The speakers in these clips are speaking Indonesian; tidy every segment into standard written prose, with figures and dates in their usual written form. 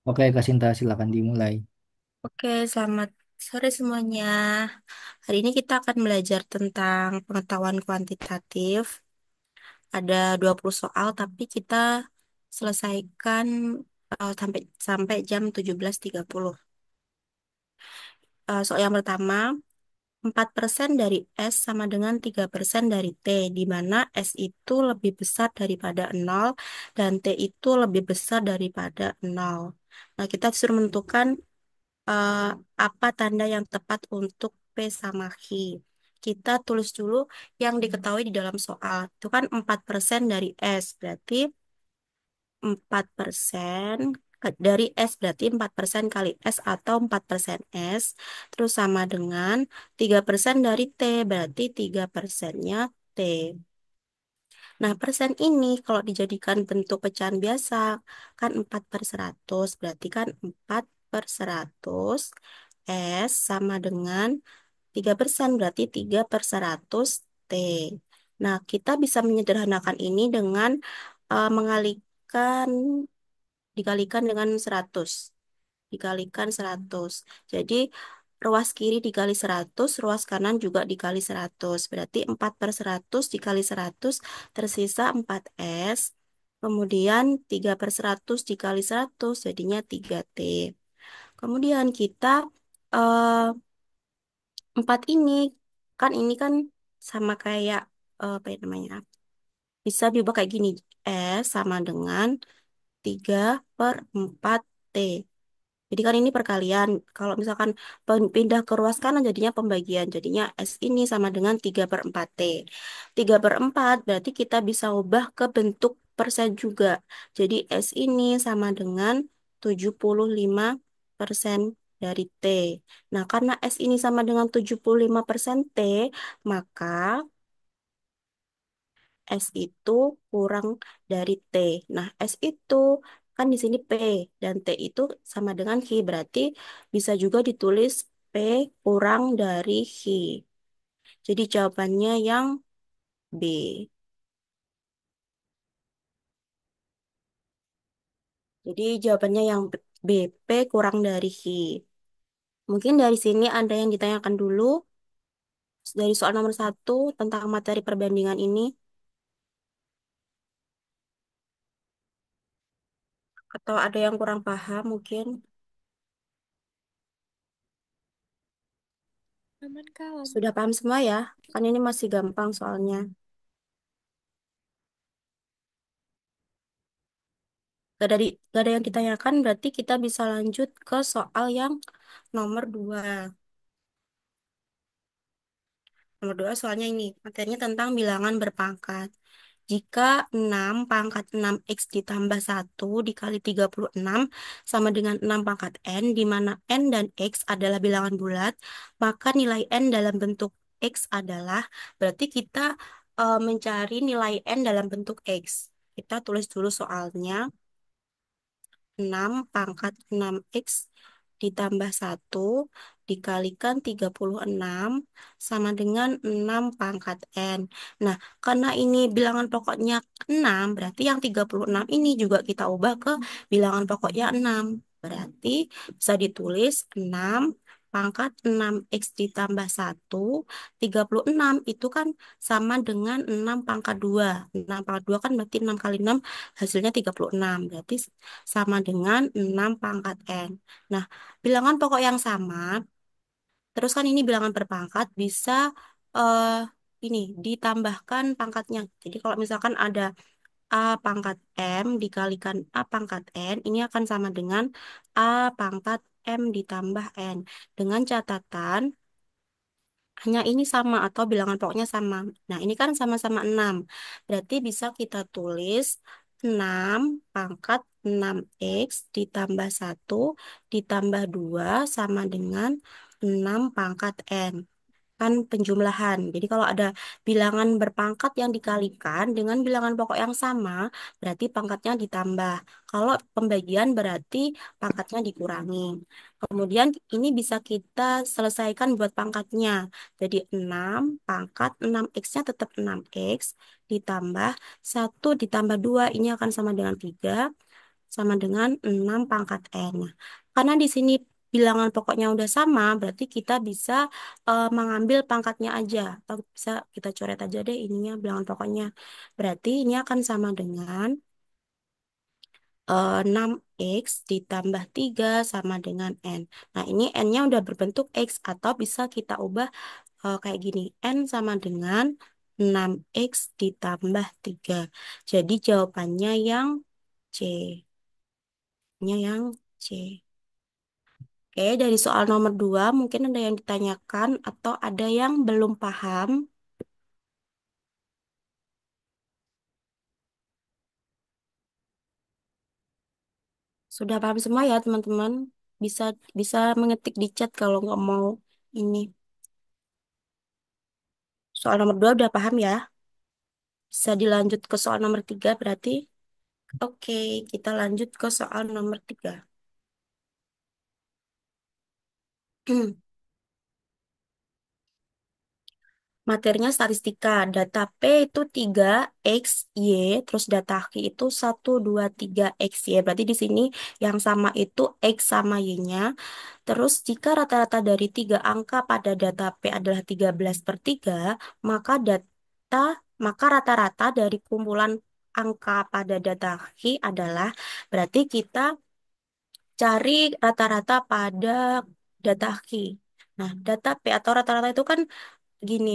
Oke, Kak Sinta, silakan dimulai. Oke, selamat sore semuanya. Hari ini kita akan belajar tentang pengetahuan kuantitatif. Ada 20 soal, tapi kita selesaikan sampai sampai jam 17.30. Soal yang pertama, 4% dari S sama dengan 3% dari T, di mana S itu lebih besar daripada nol dan T itu lebih besar daripada nol. Nah, kita disuruh menentukan eh, apa tanda yang tepat untuk P sama Q. Kita tulis dulu yang diketahui di dalam soal. Itu kan 4% dari S, berarti 4% dari S berarti 4% kali S atau 4% S. Terus sama dengan 3% dari T, berarti 3%-nya T. Nah, persen ini kalau dijadikan bentuk pecahan biasa, kan 4 per 100, berarti kan 4 per 100 S sama dengan 3%, berarti 3 per 100 T. Nah, kita bisa menyederhanakan ini dengan mengalihkan, dikalikan dengan 100. Dikalikan 100. Jadi, ruas kiri dikali 100, ruas kanan juga dikali 100. Berarti 4 per 100 dikali 100, tersisa 4S. Kemudian 3 per 100 dikali 100, jadinya 3T. Kemudian kita, eh, 4 ini, kan sama kayak, apa ya namanya, bisa diubah kayak gini. S sama dengan 3 per 4T. Jadi kan ini perkalian. Kalau misalkan pindah ke ruas kanan jadinya pembagian. Jadinya S ini sama dengan 3 per 4T. 3 per 4 berarti kita bisa ubah ke bentuk persen juga. Jadi S ini sama dengan 75% dari T. Nah, karena S ini sama dengan 75% T, maka S itu kurang dari T. Nah, S itu kan di sini P dan T itu sama dengan Q. Berarti bisa juga ditulis P kurang dari Q. Jadi jawabannya yang B. Jadi jawabannya yang B, P kurang dari Q. Mungkin dari sini ada yang ditanyakan dulu dari soal nomor 1 tentang materi perbandingan ini. Atau ada yang kurang paham mungkin. Aman Kak. Sudah paham semua ya? Kan ini masih gampang soalnya. Gak ada yang ditanyakan, berarti kita bisa lanjut ke soal yang nomor 2. Nomor 2 soalnya ini, materinya tentang bilangan berpangkat. Jika 6 pangkat 6x ditambah 1 dikali 36 sama dengan 6 pangkat n, di mana n dan x adalah bilangan bulat, maka nilai n dalam bentuk x adalah, berarti kita mencari nilai n dalam bentuk x. Kita tulis dulu soalnya. 6 pangkat 6x ditambah 1 dikalikan 36 sama dengan 6 pangkat n. Nah, karena ini bilangan pokoknya 6, berarti yang 36 ini juga kita ubah ke bilangan pokoknya 6. Berarti bisa ditulis 6 pangkat 6x ditambah 1, 36 itu kan sama dengan 6 pangkat 2. 6 pangkat 2 kan berarti 6 kali 6 hasilnya 36. Berarti sama dengan 6 pangkat N. Nah, bilangan pokok yang sama, terus kan ini bilangan berpangkat, bisa eh, ini ditambahkan pangkatnya. Jadi kalau misalkan ada A pangkat M dikalikan A pangkat N, ini akan sama dengan A pangkat M ditambah N. Dengan catatan, hanya ini sama atau bilangan pokoknya sama. Nah, ini kan sama-sama 6. Berarti bisa kita tulis 6 pangkat 6x ditambah 1 ditambah 2 sama dengan 6 pangkat n. Kan penjumlahan. Jadi kalau ada bilangan berpangkat yang dikalikan dengan bilangan pokok yang sama, berarti pangkatnya ditambah. Kalau pembagian berarti pangkatnya dikurangi. Kemudian ini bisa kita selesaikan buat pangkatnya. Jadi 6 pangkat 6x-nya tetap 6x ditambah 1 ditambah 2 ini akan sama dengan 3. sama dengan 6 pangkat N. Nah, karena di sini bilangan pokoknya udah sama, berarti kita bisa mengambil pangkatnya aja. Atau bisa kita coret aja deh ininya bilangan pokoknya. Berarti ini akan sama dengan 6X ditambah 3 sama dengan N. Nah, ini N-nya udah berbentuk X atau bisa kita ubah kayak gini. N sama dengan 6X ditambah 3. Jadi jawabannya yang C. Nya yang C. Oke, dari soal nomor 2 mungkin ada yang ditanyakan atau ada yang belum paham. Sudah paham semua ya teman-teman? Bisa bisa mengetik di chat kalau nggak mau ini. Soal nomor 2 udah paham ya? Bisa dilanjut ke soal nomor 3 berarti? Oke, kita lanjut ke soal nomor 3. Materinya statistika. Data P itu 3 X, Y. Terus data Q itu 1, 2, 3 X, Y. Berarti di sini yang sama itu X sama Y-nya. Terus jika rata-rata dari 3 angka pada data P adalah 13/3, maka maka rata-rata dari kumpulan angka pada data Q adalah, berarti kita cari rata-rata pada data Q. Nah, data P atau rata-rata itu kan gini,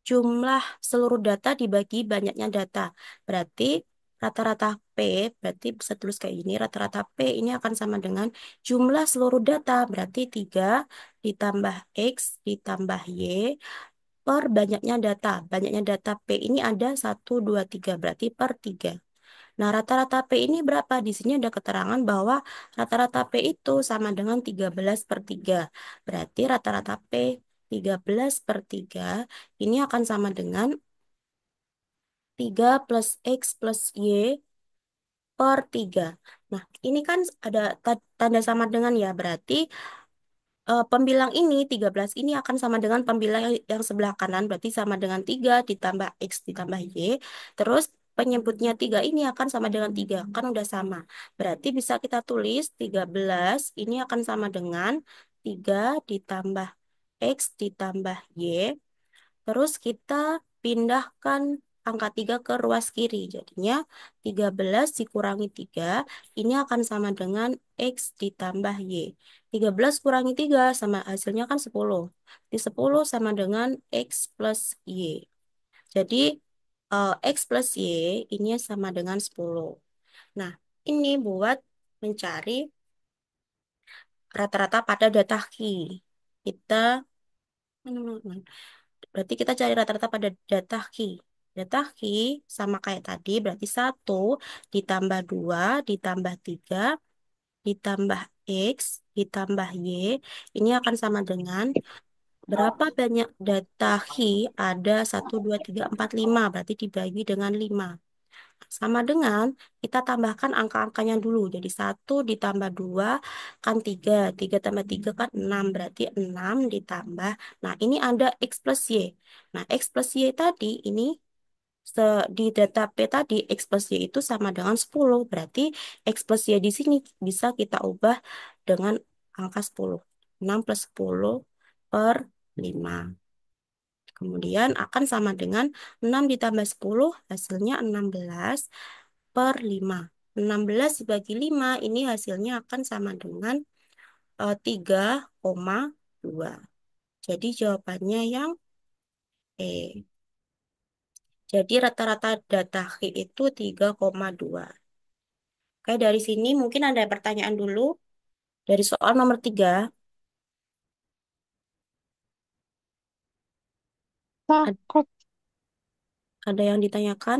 jumlah seluruh data dibagi banyaknya data. Berarti rata-rata P, berarti bisa tulis kayak gini, rata-rata P ini akan sama dengan jumlah seluruh data, berarti 3 ditambah X ditambah Y per banyaknya data. Banyaknya data P ini ada 1, 2, 3 berarti per 3. Nah, rata-rata P ini berapa? Di sini ada keterangan bahwa rata-rata P itu sama dengan 13/3. Berarti rata-rata P 13/3 ini akan sama dengan 3 plus X plus Y per 3. Nah, ini kan ada tanda sama dengan ya. Berarti pembilang ini 13 ini akan sama dengan pembilang yang sebelah kanan, berarti sama dengan 3 ditambah X ditambah Y. Terus penyebutnya 3 ini akan sama dengan 3 kan udah sama. Berarti bisa kita tulis 13 ini akan sama dengan 3 ditambah X ditambah Y. Terus kita pindahkan angka 3 ke ruas kiri. Jadinya 13 dikurangi 3 ini akan sama dengan X ditambah Y. 13 kurangi 3 sama hasilnya kan 10. Di 10 sama dengan X plus Y. Jadi X plus Y ini sama dengan 10. Nah, ini buat mencari rata-rata pada data Q. Kita Berarti kita cari rata-rata pada data Q. Data Q sama kayak tadi, berarti 1 ditambah 2 ditambah 3 ditambah X ditambah Y. Ini akan sama dengan berapa banyak data Q ada 1, 2, 3, 4, 5. Berarti dibagi dengan 5. Sama dengan kita tambahkan angka-angkanya dulu. Jadi 1 ditambah 2 kan 3. 3 tambah 3 kan 6. Berarti 6 ditambah. Nah, ini ada X plus Y. Nah, X plus Y tadi ini di data P tadi X plus Y itu sama dengan 10. Berarti X plus Y di sini bisa kita ubah dengan angka 10. 6 plus 10 per 5. Kemudian akan sama dengan 6 ditambah 10 hasilnya 16 per 5. 16 dibagi 5 ini hasilnya akan sama dengan 3,2. Jadi jawabannya yang E. Jadi rata-rata data H itu 3,2. Oke, dari sini mungkin ada pertanyaan dulu. Dari soal nomor 3, Takut. ada yang ditanyakan?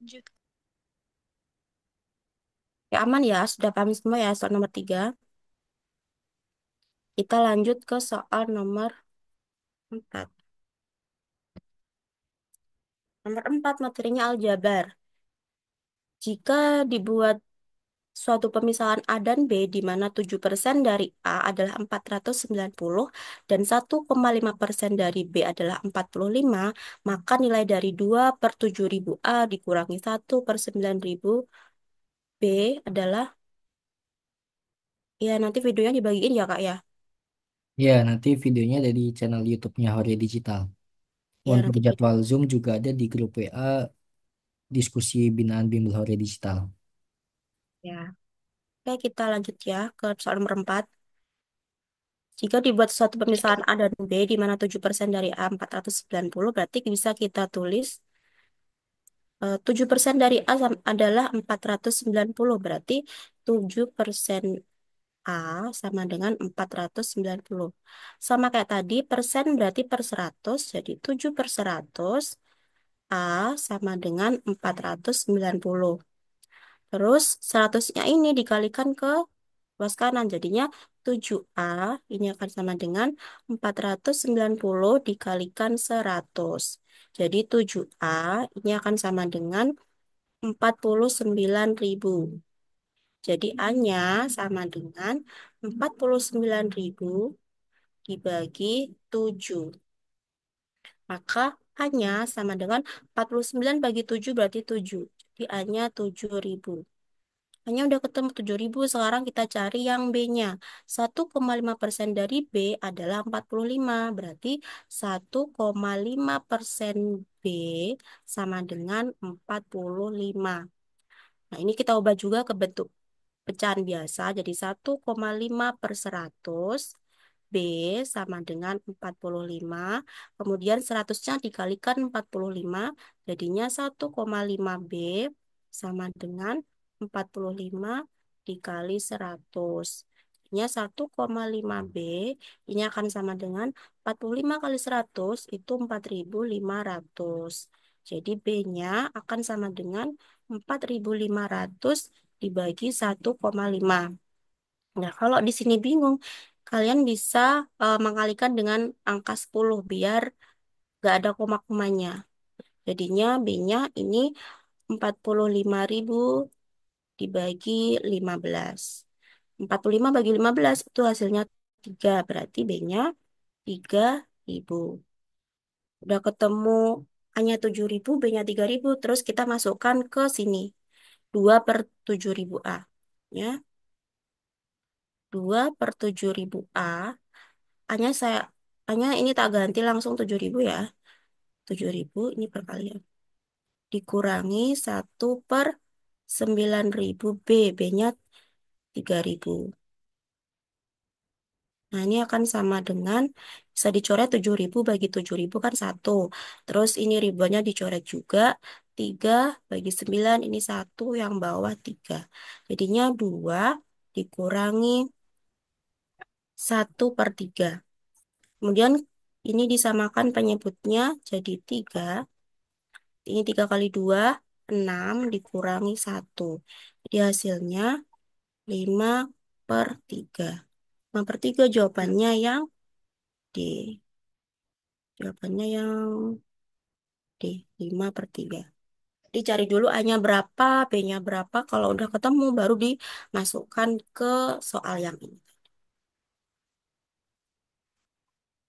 Lanjut. Ya aman ya, sudah paham semua ya soal nomor 3. Kita lanjut ke soal nomor 4. Nomor 4 materinya aljabar. Jika dibuat suatu pemisahan A dan B di mana 7% dari A adalah 490 dan 1,5% dari B adalah 45, maka nilai dari 2 per 7.000 A dikurangi 1 per 9.000 B adalah, ya nanti videonya dibagiin ya Kak ya. Ya, nanti videonya ada di channel YouTube-nya Hore Digital. Ya Untuk nanti jadwal Zoom juga ada di grup WA diskusi binaan Bimbel Hore Digital. ya. Oke, kita lanjut ya ke soal nomor 4. Jika dibuat suatu pemisahan A dan B di mana 7% dari A 490, berarti bisa kita tulis 7% dari A adalah 490. Berarti 7% A sama dengan 490. Sama kayak tadi, persen berarti per 100. Jadi 7 per 100 A sama dengan 490. Terus 100-nya ini dikalikan ke luas kanan. Jadinya 7A ini akan sama dengan 490 dikalikan 100. Jadi 7A ini akan sama dengan 49.000. Jadi A-nya sama dengan 49.000 dibagi 7. Maka A-nya sama dengan 49 bagi 7 berarti 7. Jadi A-nya 7.000. Hanya udah ketemu 7.000. Sekarang kita cari yang B-nya. 1,5% dari B adalah 45. Berarti 1,5% B sama dengan 45. Nah, ini kita ubah juga ke bentuk pecahan biasa. Jadi 1,5 per 100 B sama dengan 45. Kemudian 100-nya dikalikan 45. Jadinya 1,5 B sama dengan 45 dikali 100. Jadinya 1,5 B ini akan sama dengan 45 kali 100 itu 4.500. Jadi B-nya akan sama dengan 4.500 dibagi 1,5. Nah, kalau di sini bingung, kalian bisa mengalikan dengan angka 10 biar nggak ada koma-komanya. Jadinya B-nya ini 45.000 dibagi 15. 45 bagi 15 itu hasilnya 3. Berarti B-nya 3.000. Udah ketemu hanya 7.000, B-nya 3.000. Terus kita masukkan ke sini. 2 per 7.000 A. Ya, 2 per 7.000 A. Hanya saya, hanya ini tak ganti langsung 7.000 ya. 7.000 ini perkalian. Dikurangi 1 per 9.000 B. B-nya 3.000. Nah, ini akan sama dengan, bisa dicoret 7.000 bagi 7.000 kan 1. Terus ini ribuannya dicoret juga. 3 bagi 9 ini 1 yang bawah 3. Jadinya 2 dikurangi 1/3. Kemudian ini disamakan penyebutnya jadi 3. Ini 3 kali 2 6 dikurangi 1. Jadi hasilnya 5/3. 5/3 jawabannya yang D. Jawabannya yang D. 5/3. Dicari dulu A-nya berapa, B-nya berapa. Kalau udah ketemu baru dimasukkan ke soal yang ini.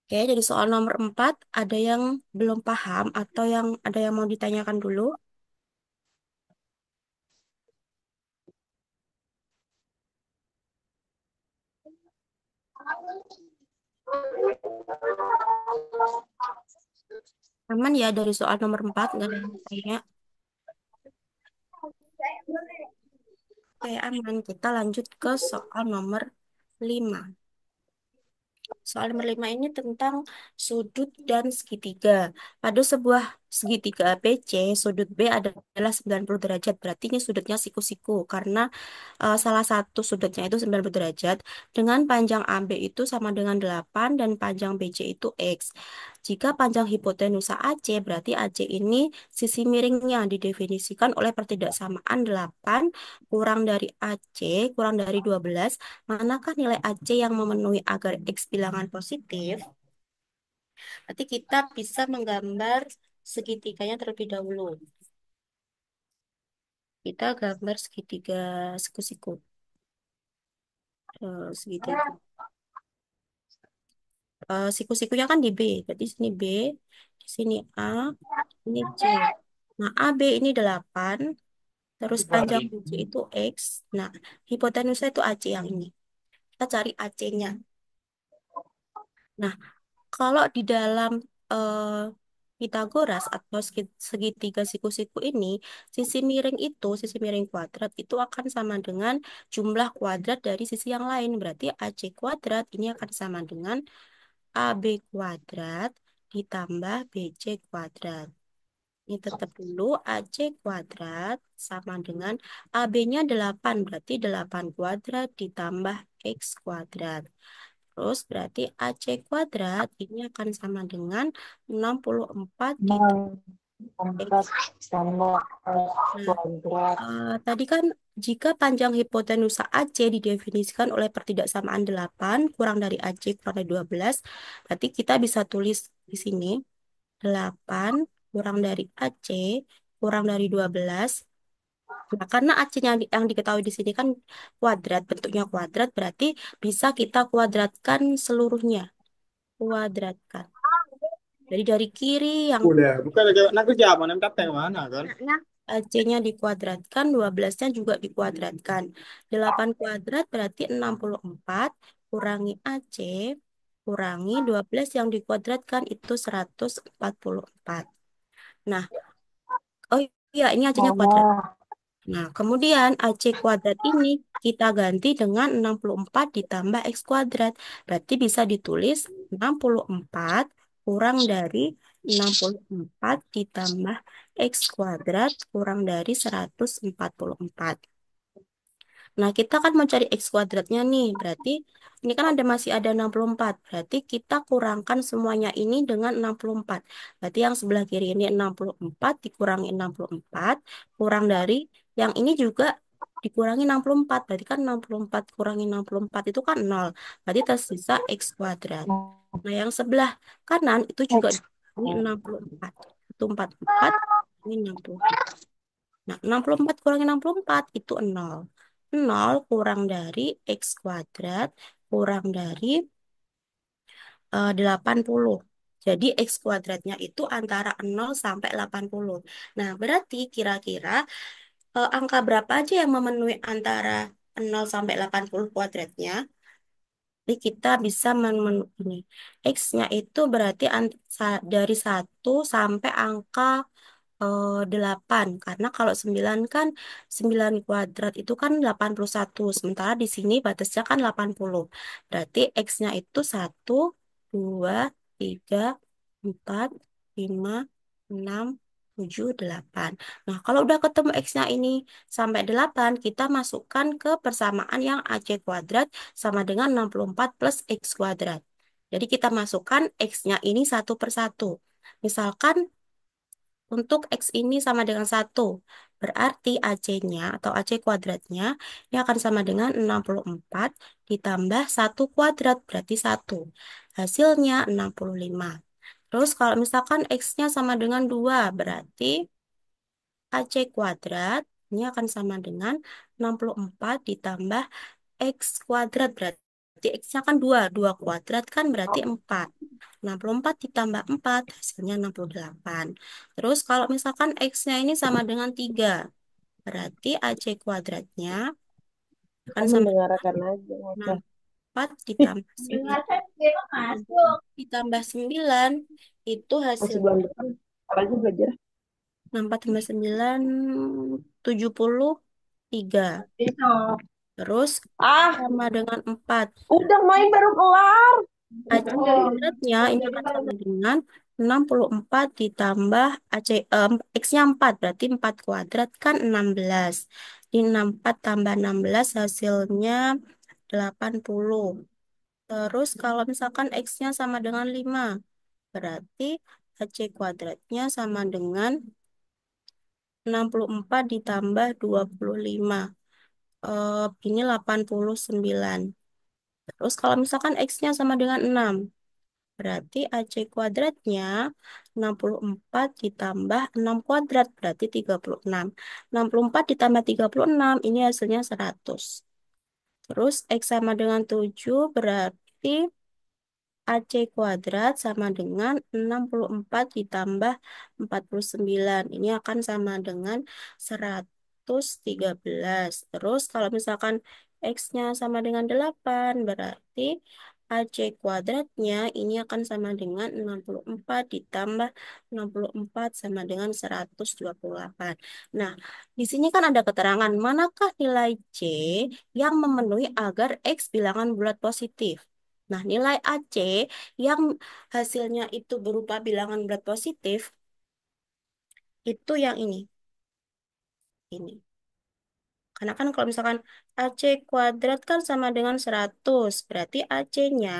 Oke, jadi soal nomor 4 ada yang belum paham atau ada yang mau ditanyakan dulu? Aman ya dari soal nomor 4 nggak ada yang tanya. Oke, aman. Kita lanjut ke soal nomor 5. Soal nomor 5 ini tentang sudut dan segitiga. Pada sebuah segitiga ABC, sudut B adalah 90 derajat. Berarti ini sudutnya siku-siku karena salah satu sudutnya itu 90 derajat dengan panjang AB itu sama dengan 8 dan panjang BC itu X. Jika panjang hipotenusa AC berarti AC ini sisi miringnya didefinisikan oleh pertidaksamaan 8 kurang dari AC kurang dari 12. Manakah nilai AC yang memenuhi agar X bilangan positif? Nanti kita bisa menggambar segitiganya terlebih dahulu. kita gambar segitiga siku-siku. Segitiga. Siku-sikunya kan di B. Berarti sini B, di sini A, ini C. Nah, AB ini 8, terus panjang BC itu X. Nah, hipotenusa itu AC yang ini. Kita cari AC-nya. Nah, kalau di dalam eh, Pitagoras atau segitiga siku-siku ini, sisi miring kuadrat itu akan sama dengan jumlah kuadrat dari sisi yang lain. Berarti AC kuadrat ini akan sama dengan AB kuadrat ditambah BC kuadrat. Ini tetap dulu AC kuadrat sama dengan AB-nya 8, berarti 8 kuadrat ditambah X kuadrat. Terus berarti AC kuadrat ini akan sama dengan 64 ditambah Enam empat X. tambah Nah, kuadrat. tadi kan jika panjang hipotenusa AC didefinisikan oleh pertidaksamaan 8 kurang dari AC kurang dari 12, berarti kita bisa tulis di sini 8 kurang dari AC kurang dari 12. Nah, karena AC-nya yang diketahui di sini kan kuadrat, bentuknya kuadrat, berarti bisa kita kuadratkan seluruhnya. Kuadratkan. Jadi dari kiri yang Udah, bukan lagi nak kerja apa? Nak kata yang mana kan? AC-nya dikuadratkan, 12-nya juga dikuadratkan. 8 kuadrat berarti 64, kurangi AC, kurangi 12 yang dikuadratkan itu 144. Nah, oh iya ini AC-nya kuadrat. Oh, Nah, kemudian AC kuadrat ini kita ganti dengan 64 ditambah X kuadrat. Berarti bisa ditulis 64 kurang dari 64 ditambah X kuadrat kurang dari 144. Nah, kita kan mau cari X kuadratnya nih. Berarti ini kan masih ada 64. Berarti kita kurangkan semuanya ini dengan 64. Berarti yang sebelah kiri ini 64 dikurangi 64. Kurang dari yang ini juga dikurangi 64. Berarti kan 64 kurangi 64 itu kan 0. Berarti tersisa X kuadrat. Nah, yang sebelah kanan itu juga X. dikurangi 64. Itu 44. Ini 64. Nah, 64 kurangi 64 itu 0. 0 kurang dari X kuadrat kurang dari 80. Jadi X kuadratnya itu antara 0 sampai 80. Nah, berarti kira-kira angka berapa aja yang memenuhi antara 0 sampai 80 kuadratnya? Jadi kita bisa memenuhi ini. X-nya itu berarti dari 1 sampai angka 8 karena kalau 9 kan 9 kuadrat itu kan 81 sementara di sini batasnya kan 80 berarti X-nya itu 1, 2, 3, 4, 5, 6, 7, 8. Nah kalau udah ketemu X-nya ini sampai 8 kita masukkan ke persamaan yang AC kuadrat sama dengan 64 plus X kuadrat. Jadi kita masukkan X-nya ini satu per satu. Misalkan untuk X ini sama dengan 1. Berarti AC-nya atau AC kuadratnya ini akan sama dengan 64 ditambah 1 kuadrat. Berarti 1. Hasilnya 65. Terus kalau misalkan X-nya sama dengan 2. Berarti AC kuadrat ini akan sama dengan 64 ditambah X kuadrat. Berarti X-nya kan 2. 2 kuadrat kan berarti 4. 64 ditambah 4 hasilnya 68. Terus kalau misalkan X-nya ini sama dengan 3, berarti AC kuadratnya Kita akan sama mendengarkan aja. dengan Oke. 64 ditambah 9. 64 ditambah 9 itu Masih hasil bulan depan. Apalagi belajar. 64 tambah 9, 73. Terus Ah, sama dengan 4. udah main baru kelar. AC kuadratnya ini akan sama dengan 64 ditambah X-nya 4, berarti 4 kuadrat kan 16. Di 64 tambah 16 hasilnya 80. Terus kalau misalkan X-nya sama dengan 5, berarti AC kuadratnya sama dengan 64 ditambah 25. Ini 89. Terus kalau misalkan X-nya sama dengan 6, Berarti AC kuadratnya 64 ditambah 6 kuadrat, berarti 36. 64 ditambah 36, ini hasilnya 100. Terus X sama dengan 7, berarti AC kuadrat sama dengan 64 ditambah 49. Ini akan sama dengan 113. Terus kalau misalkan X-nya sama dengan 8, berarti AC kuadratnya ini akan sama dengan 64 ditambah 64 sama dengan 128. Nah, di sini kan ada keterangan manakah nilai C yang memenuhi agar X bilangan bulat positif. Nah, nilai AC yang hasilnya itu berupa bilangan bulat positif, itu yang ini. Ini. Karena kan kalau misalkan AC kuadrat kan sama dengan 100, berarti AC-nya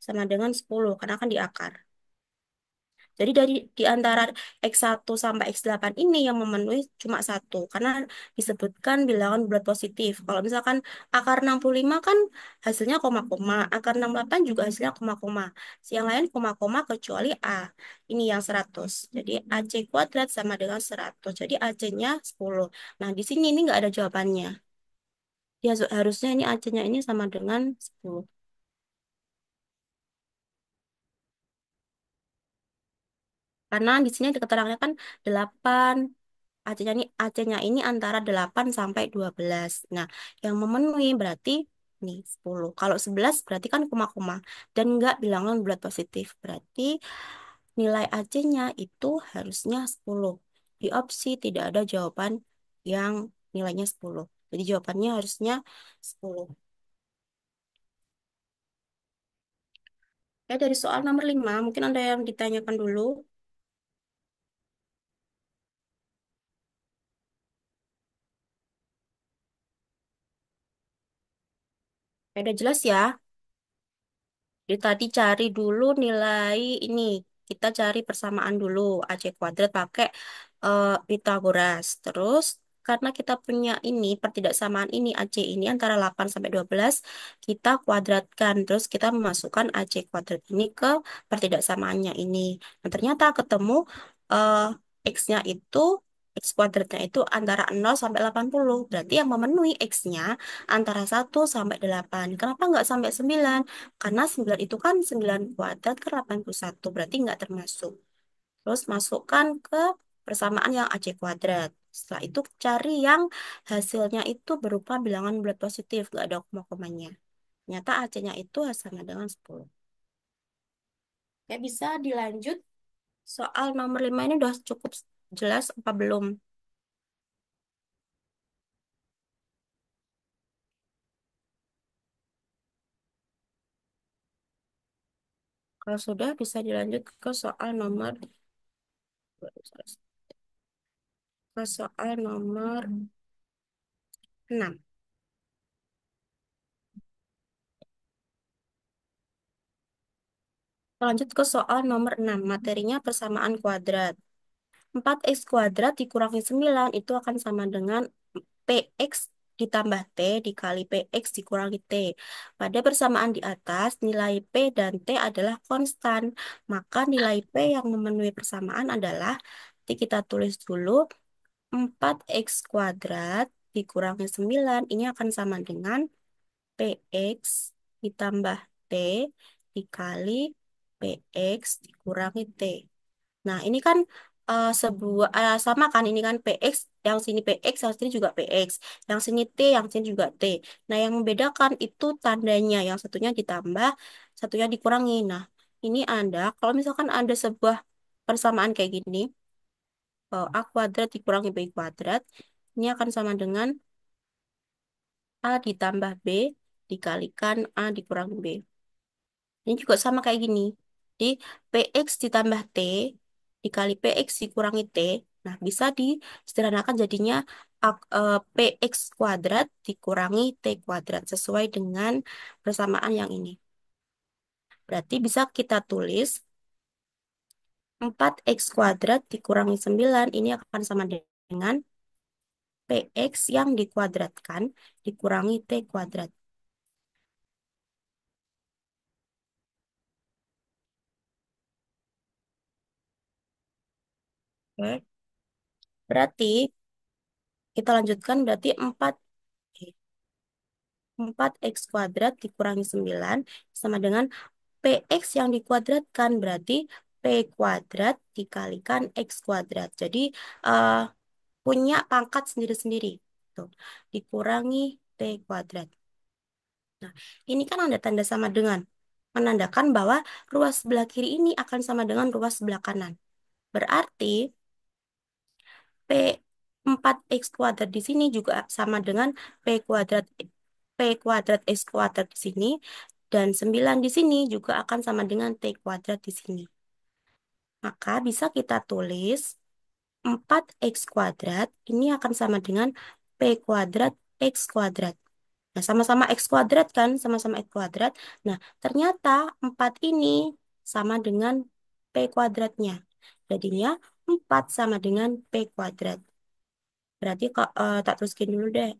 sama dengan 10, karena kan di akar. Jadi di antara X1 sampai X8 ini yang memenuhi cuma satu, karena disebutkan bilangan bulat positif. Kalau misalkan akar 65 kan hasilnya koma-koma, akar 68 juga hasilnya koma-koma. Yang lain koma-koma kecuali A, ini yang 100. Jadi AC kuadrat sama dengan 100, jadi AC-nya 10. Nah, di sini ini nggak ada jawabannya. Ya, harusnya ini AC-nya ini sama dengan 10. Karena di sini ada keterangannya kan 8. AC-nya ini antara 8 sampai 12. Nah, yang memenuhi berarti nih 10. Kalau 11 berarti kan koma-koma dan enggak bilangan bulat positif. Berarti nilai AC-nya itu harusnya 10. Di opsi tidak ada jawaban yang nilainya 10. Jadi jawabannya harusnya 10. Ya, dari soal nomor 5 mungkin ada yang ditanyakan dulu. Ya, udah jelas ya. Jadi tadi cari dulu nilai ini. Kita cari persamaan dulu. AC kuadrat pakai Pitagoras. Terus karena kita punya ini, pertidaksamaan ini, AC ini antara 8 sampai 12, kita kuadratkan. Terus kita memasukkan AC kuadrat ini ke pertidaksamaannya ini. Dan ternyata ketemu eh, X-nya itu, X kuadratnya itu antara 0 sampai 80. Berarti yang memenuhi X-nya antara 1 sampai 8. Kenapa nggak sampai 9? Karena 9 itu kan 9 kuadrat ke 81, berarti nggak termasuk. Terus masukkan ke persamaan yang AC kuadrat. Setelah itu cari yang hasilnya itu berupa bilangan bulat positif, nggak ada koma-komanya. Ternyata AC-nya itu sama dengan 10. Ya, bisa dilanjut. Soal nomor 5 ini udah cukup jelas apa belum? Kalau sudah, bisa dilanjut ke soal nomor ke soal nomor 6. Lanjut ke soal nomor 6. Materinya persamaan kuadrat. 4x kuadrat dikurangi 9 itu akan sama dengan px ditambah t dikali px dikurangi t. Pada persamaan di atas, nilai p dan t adalah konstan. Maka nilai p yang memenuhi persamaan adalah, nanti kita tulis dulu, 4x kuadrat dikurangi 9 ini akan sama dengan px ditambah t dikali px dikurangi t. Nah, ini kan sebuah sama kan, ini kan PX, yang sini PX, yang sini juga PX, yang sini T, yang sini juga T. Nah, yang membedakan itu tandanya, yang satunya ditambah, satunya dikurangi. Nah, ini Anda, kalau misalkan ada sebuah persamaan kayak gini, A kuadrat dikurangi B kuadrat, ini akan sama dengan A ditambah B dikalikan A dikurangi B. Ini juga sama kayak gini. Di PX ditambah T dikali PX dikurangi T. Nah, bisa disederhanakan jadinya PX kuadrat dikurangi T kuadrat sesuai dengan persamaan yang ini. Berarti bisa kita tulis 4x kuadrat dikurangi 9 ini akan sama dengan PX yang dikuadratkan dikurangi T kuadrat. Oke. Berarti kita lanjutkan berarti 4x kuadrat dikurangi 9 sama dengan px yang dikuadratkan berarti p kuadrat dikalikan x kuadrat. Jadi eh, punya pangkat sendiri-sendiri. Tuh, dikurangi p kuadrat. Nah, ini kan ada tanda sama dengan menandakan bahwa ruas sebelah kiri ini akan sama dengan ruas sebelah kanan. Berarti P 4x kuadrat di sini juga sama dengan P kuadrat X kuadrat di sini dan 9 di sini juga akan sama dengan T kuadrat di sini. Maka bisa kita tulis 4x kuadrat ini akan sama dengan P kuadrat X kuadrat. Nah, sama-sama X kuadrat kan, sama-sama X kuadrat. Nah, ternyata 4 ini sama dengan P kuadratnya. Jadinya 4 sama dengan P kuadrat. Berarti tak tuliskan dulu deh.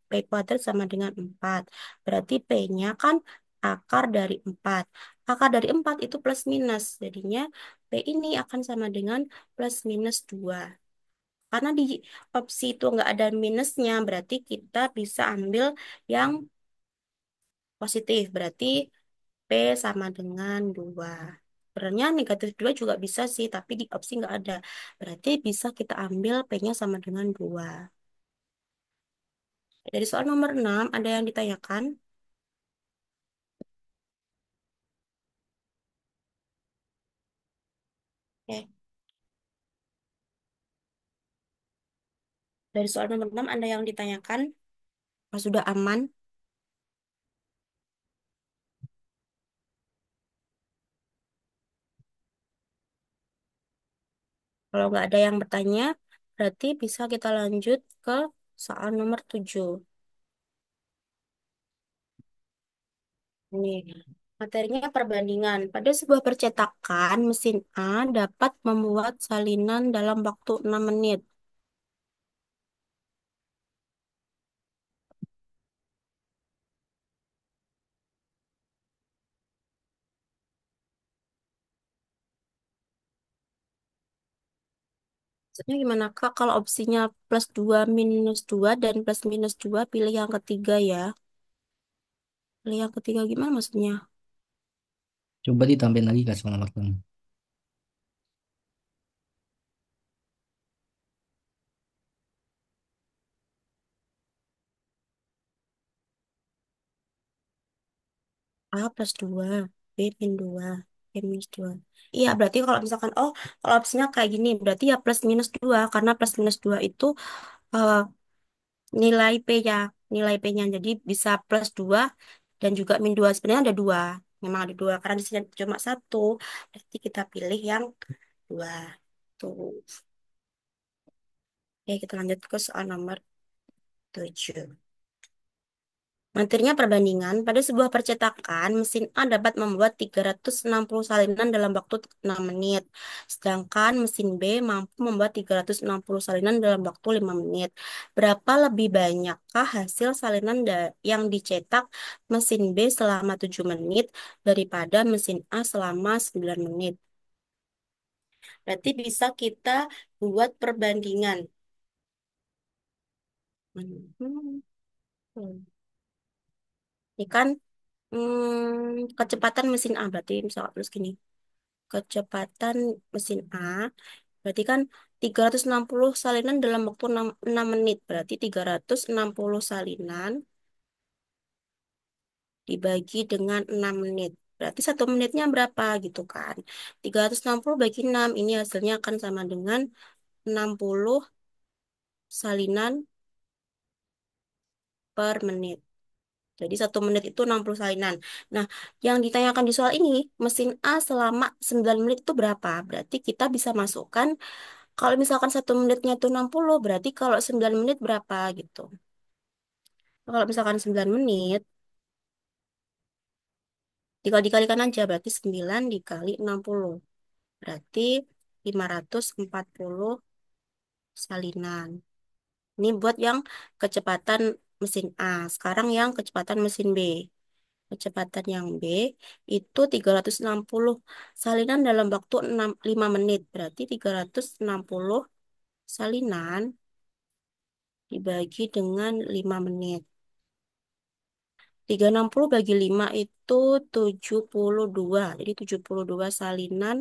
P kuadrat sama dengan 4. Berarti P-nya kan akar dari 4. Akar dari 4 itu plus minus. Jadinya P ini akan sama dengan plus minus 2. Karena di opsi itu nggak ada minusnya, berarti kita bisa ambil yang positif. Berarti P sama dengan 2. Sebenarnya negatif 2 juga bisa sih, tapi di opsi nggak ada. Berarti bisa kita ambil P-nya sama dengan 2. Dari soal nomor 6, ada yang ditanyakan? Oke. Dari soal nomor 6, ada yang ditanyakan? Apa sudah aman? Kalau nggak ada yang bertanya, berarti bisa kita lanjut ke soal nomor 7. Ini materinya perbandingan. Pada sebuah percetakan, mesin A dapat membuat salinan dalam waktu 6 menit. Maksudnya gimana Kak? Kalau opsinya plus 2 minus 2 dan plus minus 2 pilih yang ketiga ya. Pilih yang ketiga gimana maksudnya? Coba ditambahin lagi Kak soal nomor 6. A plus 2, B min 2, B minus 2. Iya, berarti kalau misalkan, kalau opsinya kayak gini, berarti ya plus minus 2, karena plus minus 2 itu eh, nilai P-nya, nilai P-nya. Jadi bisa plus 2 dan juga min 2. Sebenarnya ada 2, memang ada 2, karena di sini cuma satu, berarti kita pilih yang 2. Tuh. Oke, kita lanjut ke soal nomor 7. Materinya perbandingan. Pada sebuah percetakan, mesin A dapat membuat 360 salinan dalam waktu 6 menit. Sedangkan mesin B mampu membuat 360 salinan dalam waktu 5 menit. Berapa lebih banyakkah hasil salinan yang dicetak mesin B selama 7 menit daripada mesin A selama 9 menit? Berarti bisa kita buat perbandingan. Hmm. Ini kan kecepatan mesin A berarti misalnya terus gini. Kecepatan mesin A berarti kan 360 salinan dalam waktu 6 menit. Berarti 360 salinan dibagi dengan 6 menit. Berarti 1 menitnya berapa gitu kan. 360 bagi 6 ini hasilnya akan sama dengan 60 salinan per menit. Jadi 1 menit itu 60 salinan. Nah, yang ditanyakan di soal ini, mesin A selama 9 menit itu berapa? Berarti kita bisa masukkan, kalau misalkan 1 menitnya itu 60, berarti kalau 9 menit berapa gitu. Kalau misalkan 9 menit, tinggal dikalikan aja, berarti 9 dikali 60. Berarti 540 salinan. Ini buat yang kecepatan mesin A. Sekarang yang kecepatan mesin B. Kecepatan yang B itu 360 salinan dalam waktu 5 menit. Berarti 360 salinan dibagi dengan 5 menit. 360 bagi 5 itu 72. Jadi 72 salinan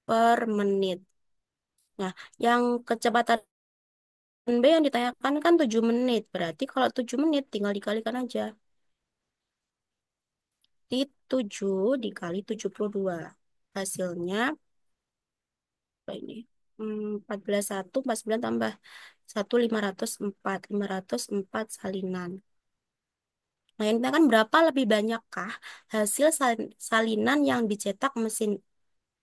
per menit. Nah, yang kecepatan B yang ditanyakan kan 7 menit. Berarti kalau 7 menit tinggal dikalikan aja. Di 7 dikali 72. Hasilnya apa ini? 14 1 49 tambah 1 504. 504 salinan. Nah, yang ditanyakan berapa lebih banyakkah hasil salinan yang dicetak mesin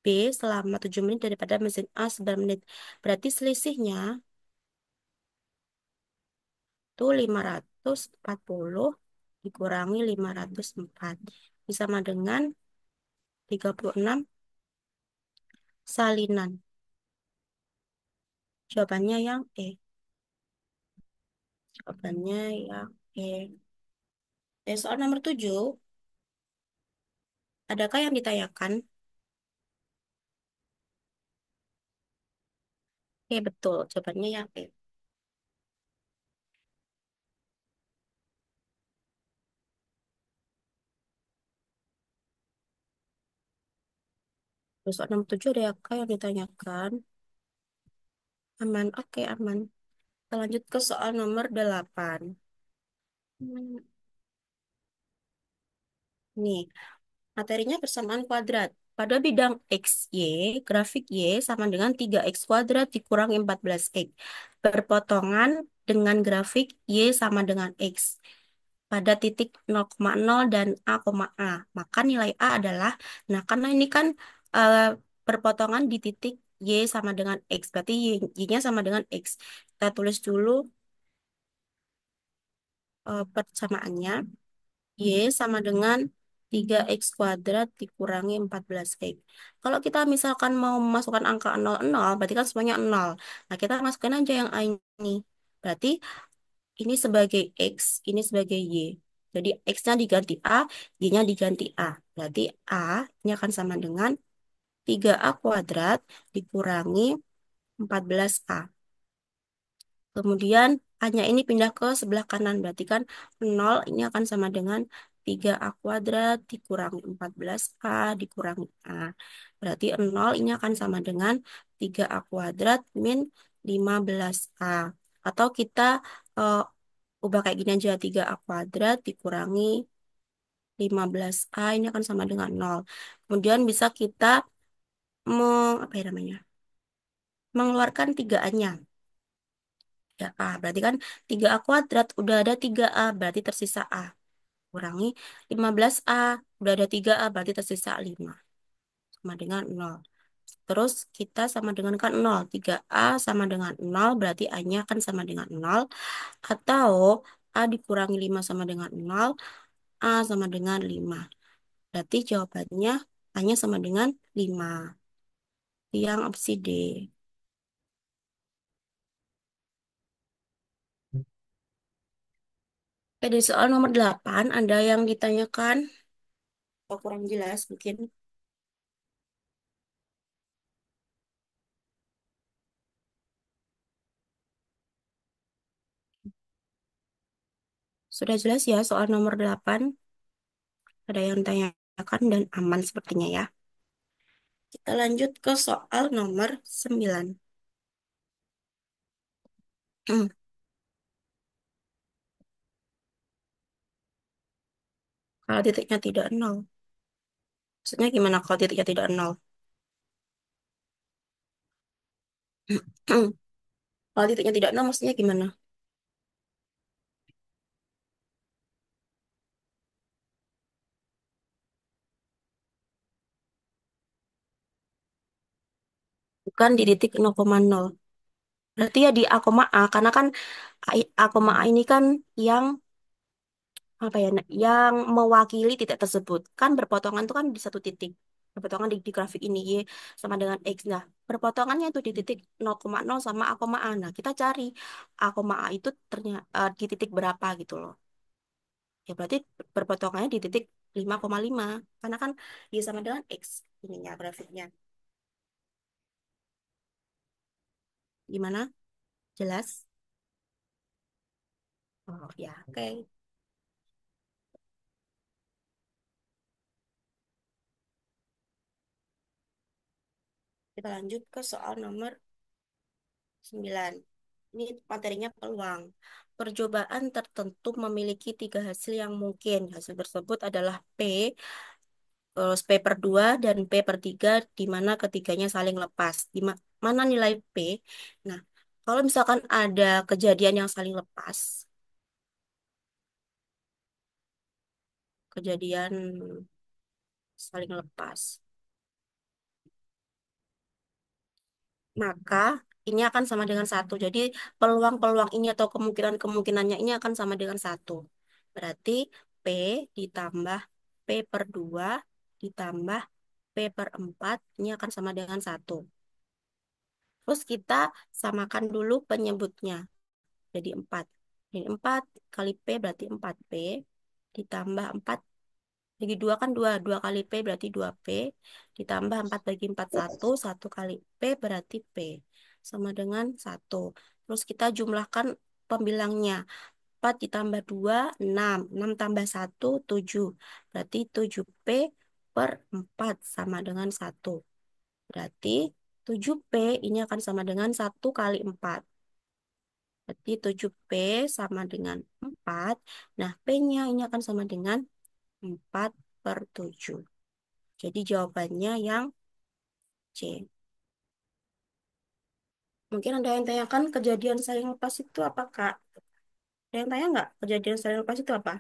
B selama 7 menit daripada mesin A 9 menit. Berarti selisihnya itu 540 dikurangi 504. Bisa sama dengan 36 salinan. Jawabannya yang E. Jawabannya yang E. Soal nomor 7. Adakah yang ditanyakan? Betul. Jawabannya yang E. Terus soal nomor 7 adakah yang ditanyakan? Aman. Oke, aman. Kita lanjut ke soal nomor 8. Nih, materinya persamaan kuadrat. Pada bidang X, Y, grafik Y sama dengan 3X kuadrat dikurangi 14X. Berpotongan dengan grafik Y sama dengan X. Pada titik 0,0 dan A,A. Maka nilai A adalah, nah karena ini kan eh, perpotongan di titik Y sama dengan X. Berarti Y-nya sama dengan X. Kita tulis dulu persamaannya. Y sama dengan 3X kuadrat dikurangi 14X. Kalau kita misalkan mau memasukkan angka 0, 0, berarti kan semuanya 0. Nah, kita masukkan aja yang A ini. Berarti ini sebagai X, ini sebagai Y. Jadi X-nya diganti A, Y-nya diganti A. Berarti A ini akan sama dengan 3A kuadrat dikurangi 14A. Kemudian A-nya ini pindah ke sebelah kanan. Berarti kan 0 ini akan sama dengan 3A kuadrat dikurangi 14A dikurangi A. Berarti 0 ini akan sama dengan 3A kuadrat min 15A. Atau kita eh, ubah kayak gini aja. 3A kuadrat dikurangi 15A ini akan sama dengan 0. Kemudian bisa kita apa ya namanya? Mengeluarkan 3A-nya. Ya, A. Berarti kan 3A kuadrat udah ada 3A, berarti tersisa A. Kurangi 15A, udah ada 3A, berarti tersisa 5. Sama dengan 0. Terus kita sama dengan kan 0. 3A sama dengan 0, berarti A-nya kan sama dengan 0. Atau A dikurangi 5 sama dengan 0, A sama dengan 5. Berarti jawabannya A-nya sama dengan 5. Yang opsi D. Oke, di soal nomor 8, ada yang ditanyakan? Atau kurang jelas mungkin? Sudah jelas ya soal nomor 8. Ada yang ditanyakan dan aman sepertinya ya. Kita lanjut ke soal nomor 9. Kalau titiknya tidak nol. Maksudnya gimana kalau titiknya tidak nol? Kalau titiknya tidak nol maksudnya gimana? Bukan di titik 0,0. Berarti ya di A, A. Karena kan A, A ini kan yang apa ya, yang mewakili titik tersebut. Kan berpotongan itu kan di satu titik. Berpotongan di grafik ini Y sama dengan X. Nah, berpotongannya itu di titik 0,0 sama A, A. Nah, kita cari A, A itu ternyata di titik berapa gitu loh. Ya berarti berpotongannya di titik 5,5. Karena kan Y sama dengan X ininya grafiknya. Gimana? Jelas? Oh ya, oke. Kita lanjut ke soal nomor 9. Ini materinya peluang. Percobaan tertentu memiliki tiga hasil yang mungkin. Hasil tersebut adalah P, P per 2 dan P per 3, di mana ketiganya saling lepas. Mana nilai P? Nah, kalau misalkan ada kejadian yang saling lepas, kejadian saling lepas, maka ini akan sama dengan satu. Jadi peluang-peluang ini atau kemungkinan-kemungkinannya ini akan sama dengan satu. Berarti P ditambah P per 2 ditambah P per 4 ini akan sama dengan satu. Terus kita samakan dulu penyebutnya. Jadi 4. Jadi 4 kali P berarti 4P ditambah 4 bagi 2 kan 2. 2 kali P berarti 2P ditambah 4 bagi 4 1. 1 kali P berarti P sama dengan satu. Terus kita jumlahkan pembilangnya. 4 ditambah 2 6. 6 tambah satu 7. Berarti 7P per 4 sama dengan satu. Berarti 7P ini akan sama dengan satu kali 4. Berarti 7P sama dengan 4. Nah, P-nya ini akan sama dengan 4 per 7. Jadi jawabannya yang C. Mungkin ada yang tanyakan kejadian saling lepas itu apa, Kak? Ada yang tanya nggak kejadian saling lepas itu apa?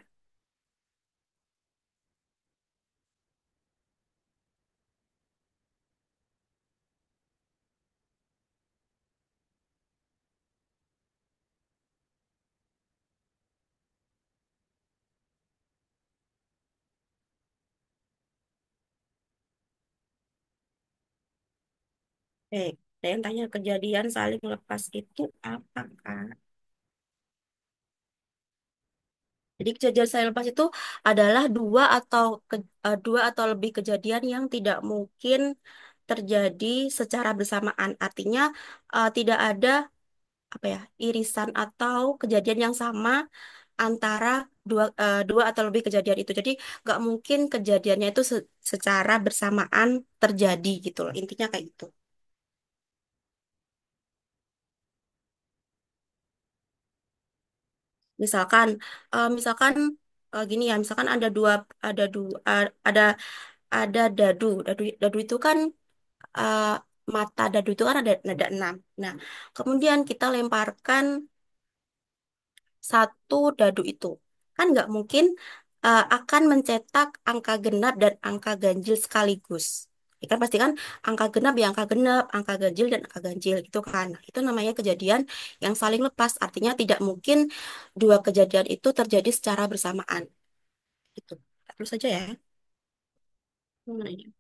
Ada yang tanya kejadian saling lepas itu apa, Kak? Jadi kejadian saling lepas itu adalah dua atau lebih kejadian yang tidak mungkin terjadi secara bersamaan. Artinya tidak ada apa ya irisan atau kejadian yang sama antara dua atau lebih kejadian itu. Jadi nggak mungkin kejadiannya itu secara bersamaan terjadi gitu loh. Intinya kayak gitu. Misalkan, misalkan gini ya, misalkan ada dua, ada dadu, dadu itu kan eh, mata dadu itu kan ada 6. Nah, kemudian kita lemparkan satu dadu itu. Kan nggak mungkin akan mencetak angka genap dan angka ganjil sekaligus. Ya kan pasti kan angka genap ya angka genap, angka ganjil dan angka ganjil gitu kan. Nah, itu namanya kejadian yang saling lepas. Artinya tidak mungkin dua kejadian itu terjadi secara bersamaan. Gitu. Terus saja ya. Gimana ini?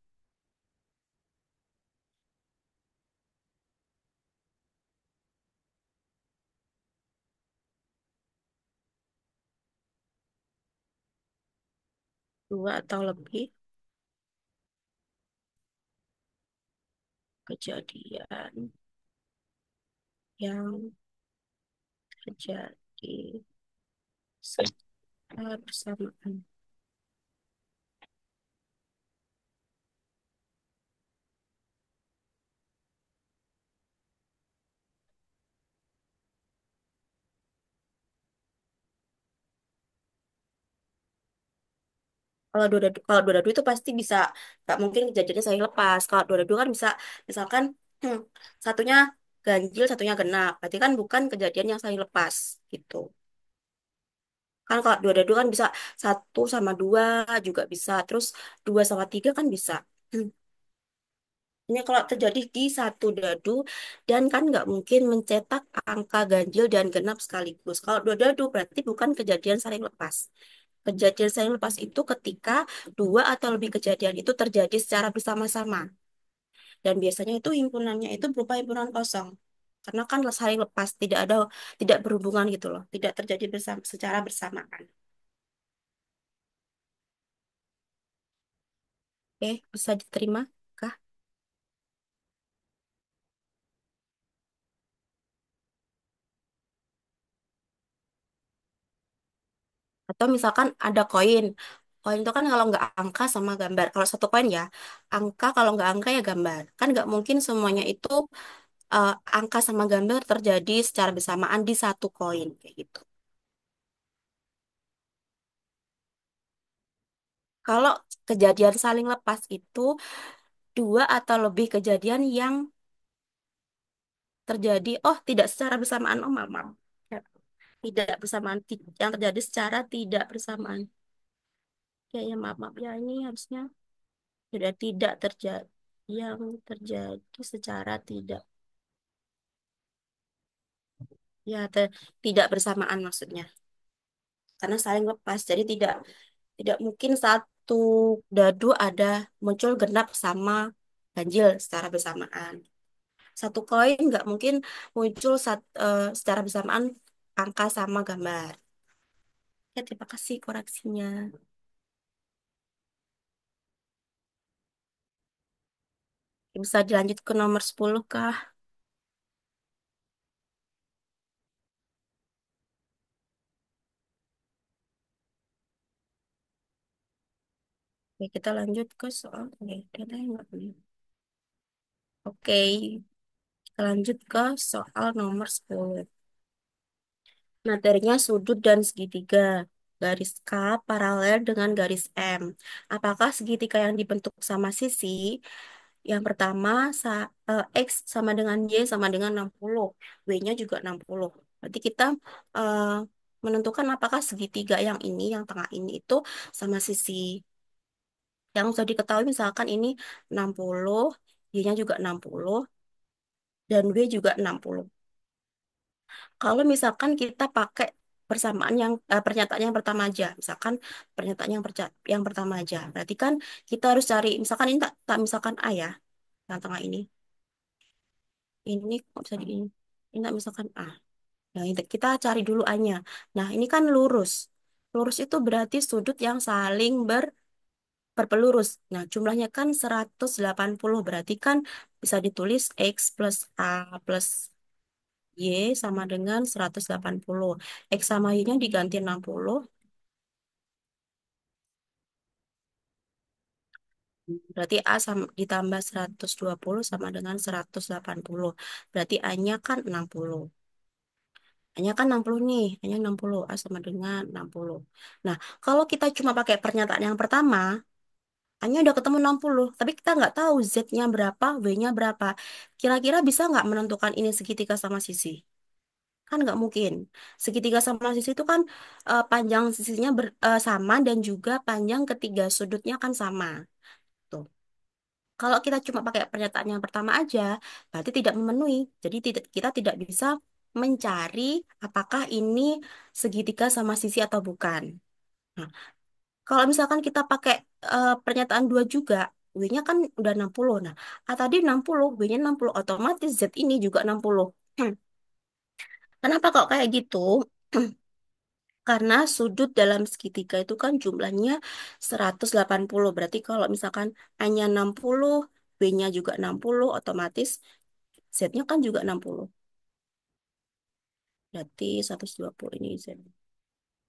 Dua atau lebih kejadian yang terjadi secara bersamaan. Kalau dua dadu itu pasti bisa, nggak mungkin kejadiannya saling lepas. Kalau dua dadu kan bisa, misalkan hmm, satunya ganjil, satunya genap. Berarti kan bukan kejadian yang saling lepas gitu. Kan kalau dua dadu kan bisa satu sama dua juga bisa, terus dua sama tiga kan bisa. Hmm. Ini kalau terjadi di satu dadu dan kan nggak mungkin mencetak angka ganjil dan genap sekaligus. Kalau dua dadu berarti bukan kejadian saling lepas. Kejadian saling lepas itu ketika dua atau lebih kejadian itu terjadi secara bersama-sama. Dan biasanya itu himpunannya itu berupa himpunan kosong. Karena kan saling lepas, tidak berhubungan gitu loh. Tidak terjadi secara bersamaan. Oke, bisa diterima? Kah? Atau misalkan ada koin. Koin itu kan kalau nggak angka sama gambar. Kalau satu koin ya, angka kalau nggak angka ya gambar. Kan nggak mungkin semuanya itu eh, angka sama gambar terjadi secara bersamaan di satu koin kayak gitu. Kalau kejadian saling lepas itu dua atau lebih kejadian yang terjadi, oh tidak secara bersamaan, oh maaf, maaf. Ya, tidak bersamaan, yang terjadi secara tidak bersamaan. Ya, ya maaf, maaf ya ini harusnya sudah tidak terjadi, yang terjadi secara tidak, ya tidak bersamaan maksudnya, karena saling lepas, jadi tidak mungkin satu dadu ada muncul genap sama ganjil secara bersamaan. Satu koin nggak mungkin muncul secara bersamaan angka sama gambar. Ya, terima kasih koreksinya. Bisa dilanjut ke nomor 10 kah? Oke, kita lanjut ke soal oke, datanya nggak punya. Oke, kita lanjut ke soal nomor 10. Materinya sudut dan segitiga. Garis K paralel dengan garis M. Apakah segitiga yang dibentuk sama sisi yang pertama X sama dengan Y sama dengan 60. W-nya juga 60. Berarti kita eh, menentukan apakah segitiga yang ini, yang tengah ini itu sama sisi. Yang sudah diketahui misalkan ini 60, Y-nya juga 60, dan W juga 60. Kalau misalkan kita pakai pernyataan yang pertama aja, misalkan pernyataan yang pertama aja, berarti kan kita harus cari, misalkan ini misalkan A ya, yang tengah ini kok bisa di ini tak misalkan A. Nah, kita cari dulu A-nya. Nah, ini kan lurus. Lurus itu berarti sudut yang saling berpelurus. Nah, jumlahnya kan 180. Berarti kan bisa ditulis X plus A plus Y sama dengan 180. X sama Y-nya diganti 60. Berarti A ditambah 120 sama dengan 180. Berarti A-nya kan 60. A-nya kan 60 nih. A-nya 60. A sama dengan 60. Nah, kalau kita cuma pakai pernyataan yang pertama, A-nya udah ketemu 60. Tapi kita nggak tahu Z-nya berapa, W-nya berapa. Kira-kira bisa nggak menentukan ini segitiga sama sisi? Kan nggak mungkin. Segitiga sama sisi itu kan panjang sisinya sama dan juga panjang ketiga sudutnya kan sama. Tuh. Kalau kita cuma pakai pernyataan yang pertama aja, berarti tidak memenuhi. Jadi kita tidak bisa mencari apakah ini segitiga sama sisi atau bukan. Nah, kalau misalkan kita pakai pernyataan dua juga, W-nya kan udah 60. Nah, A tadi 60, W-nya 60, otomatis Z ini juga 60. Kenapa kok kayak gitu? Karena sudut dalam segitiga itu kan jumlahnya 180. Berarti kalau misalkan A-nya 60, B-nya juga 60, otomatis Z-nya kan juga 60. Berarti 120 ini Z.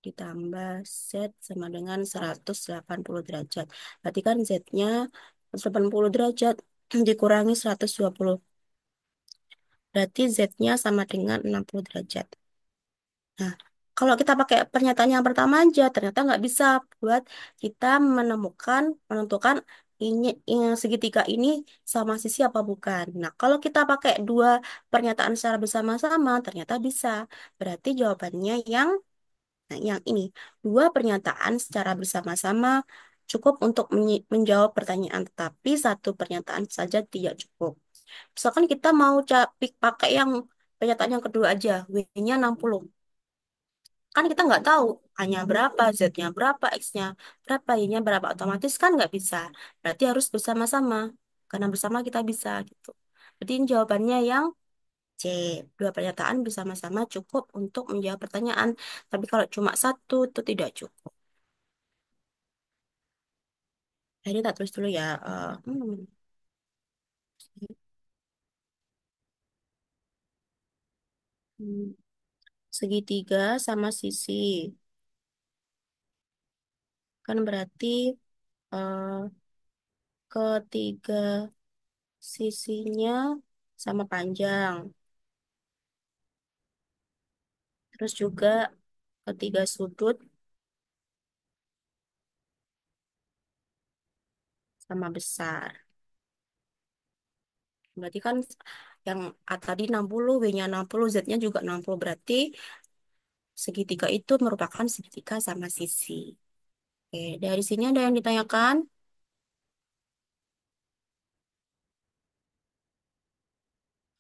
Ditambah Z sama dengan 180 derajat. Berarti kan Z-nya 180 derajat dikurangi 120. Berarti Z-nya sama dengan 60 derajat. Nah, kalau kita pakai pernyataan yang pertama aja, ternyata nggak bisa buat kita menentukan ini segitiga ini sama sisi apa bukan. Nah, kalau kita pakai dua pernyataan secara bersama-sama, ternyata bisa. Berarti jawabannya yang ini. Dua pernyataan secara bersama-sama cukup untuk menjawab pertanyaan, tetapi satu pernyataan saja tidak cukup. Misalkan kita mau pakai yang pernyataan yang kedua aja, W-nya 60. Kan kita nggak tahu hanya berapa, Z-nya berapa, X-nya berapa, Y-nya berapa. Otomatis kan nggak bisa. Berarti harus bersama-sama. Karena bersama kita bisa gitu. Jadi ini jawabannya yang C. Dua pernyataan bersama-sama cukup untuk menjawab pertanyaan. Tapi kalau cuma satu itu tidak cukup. Nah, ini tak tulis dulu ya. Hmm, segitiga sama sisi. Kan berarti eh, ketiga sisinya sama panjang. Terus juga ketiga sudut sama besar. Berarti kan yang A tadi 60, B-nya 60, Z-nya juga 60. Berarti segitiga itu merupakan segitiga sama sisi. Oke, dari sini ada yang ditanyakan?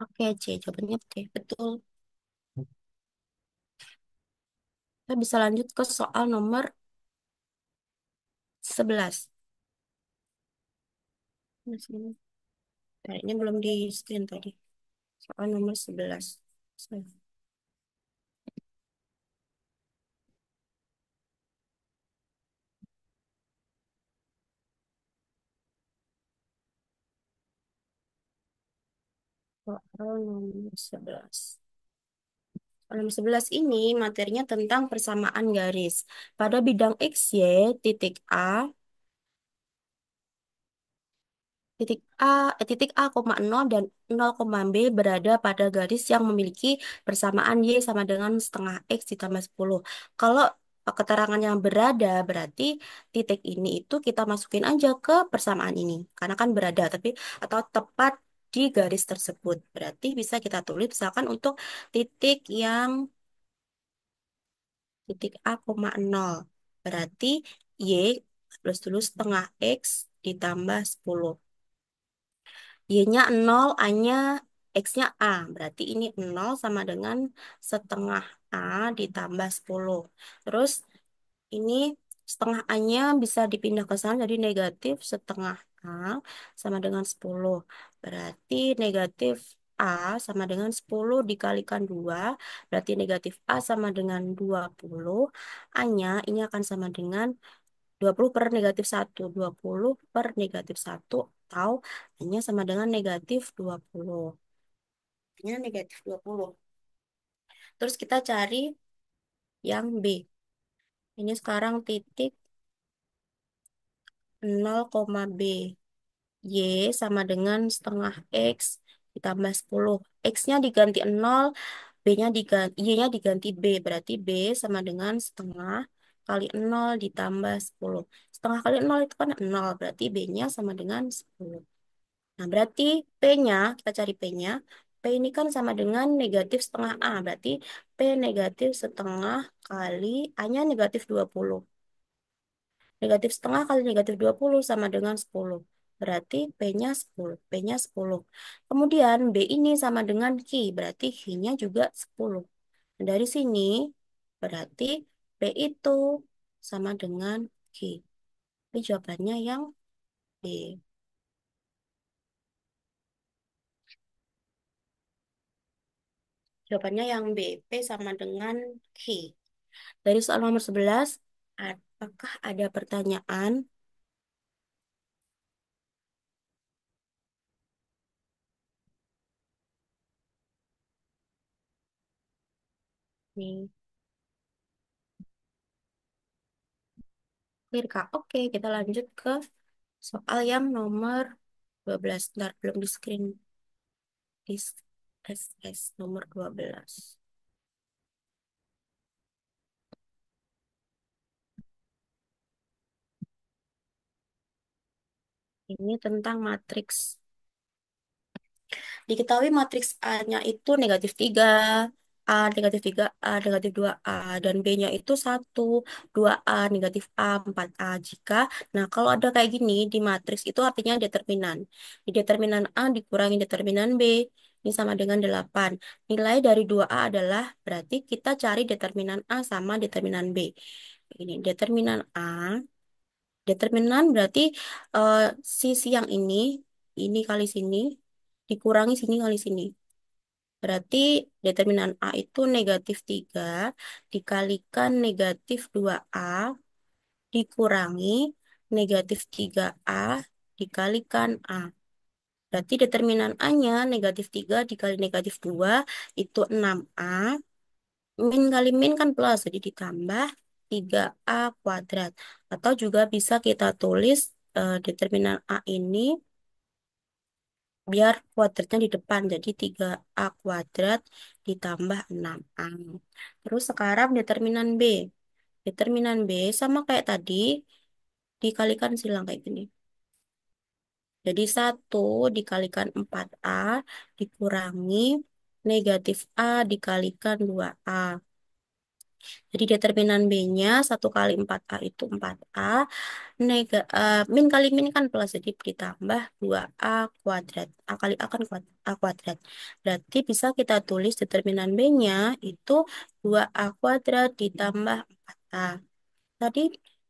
Oke, C. Jawabannya oke, betul. Kita bisa lanjut ke soal nomor 11. Nah, sini. Kayaknya belum di screen tadi. Soal nomor 11. Soal nomor 11. Soal nomor 11 ini materinya tentang persamaan garis. Pada bidang X, Y, titik A, titik A, koma nol dan nol koma B berada pada garis yang memiliki persamaan Y sama dengan setengah X ditambah 10. Kalau keterangan yang berada berarti titik ini itu kita masukin aja ke persamaan ini. Karena kan berada, tapi atau tepat di garis tersebut. Berarti bisa kita tulis misalkan untuk titik yang titik A, koma nol. Berarti Y plus dulu setengah X ditambah 10. Y-nya 0, A-nya, X-nya A. Berarti ini 0 sama dengan setengah A ditambah 10. Terus ini setengah A-nya bisa dipindah ke sana jadi negatif setengah A sama dengan 10. Berarti negatif A sama dengan 10 dikalikan 2. Berarti negatif A sama dengan 20. A-nya ini akan sama dengan 20 per negatif 1. 20 per negatif 1 atau hanya sama dengan negatif 20. Hanya negatif 20. Terus kita cari yang B. Ini sekarang titik 0, B. Y sama dengan setengah X ditambah 10. X-nya diganti 0, B-nya diganti, Y-nya diganti B. Berarti B sama dengan setengah kali 0 ditambah 10. Setengah kali 0 itu kan 0. Berarti B-nya sama dengan 10. Nah, berarti P-nya, kita cari P-nya. P ini kan sama dengan negatif setengah A. Berarti P negatif setengah kali A-nya negatif 20. Negatif setengah kali negatif 20 sama dengan 10. Berarti P-nya 10. P-nya 10. Kemudian B ini sama dengan Q. Berarti Q-nya juga 10. Dari sini berarti P itu sama dengan Q. Ini jawabannya yang B. Jawabannya yang B. P sama dengan Q. Dari soal nomor 11, apakah ada pertanyaan? Nih, clear Kak? Oke, kita lanjut ke soal yang nomor 12. Ntar belum di screen. Di SS nomor 12. Ini tentang matriks. Diketahui matriks A-nya itu negatif 3, A negatif 3, A negatif 2A, dan B-nya itu 1, 2A, negatif A, 4A. Nah kalau ada kayak gini di matriks itu artinya determinan. Di determinan A dikurangi determinan B, ini sama dengan 8. Nilai dari 2A adalah, berarti kita cari determinan A sama determinan B. Ini determinan A, determinan berarti eh, sisi yang ini kali sini, dikurangi sini kali sini. Berarti determinan A itu negatif 3 dikalikan negatif 2A dikurangi negatif 3A dikalikan A. Berarti determinan A-nya negatif 3 dikali negatif 2 itu 6A. Min kali min kan plus, jadi ditambah 3A kuadrat. Atau juga bisa kita tulis determinan A ini biar kuadratnya di depan. Jadi 3A kuadrat ditambah 6A. Terus sekarang determinan B. Determinan B sama kayak tadi, dikalikan silang kayak gini. Jadi 1 dikalikan 4A dikurangi negatif A dikalikan 2A. Jadi determinan B-nya 1 kali 4A itu 4A. Min kali min kan plus. Jadi ditambah 2A kuadrat. A kali A kan A kuadrat. Berarti bisa kita tulis determinan B-nya itu 2A kuadrat ditambah 4A. Tadi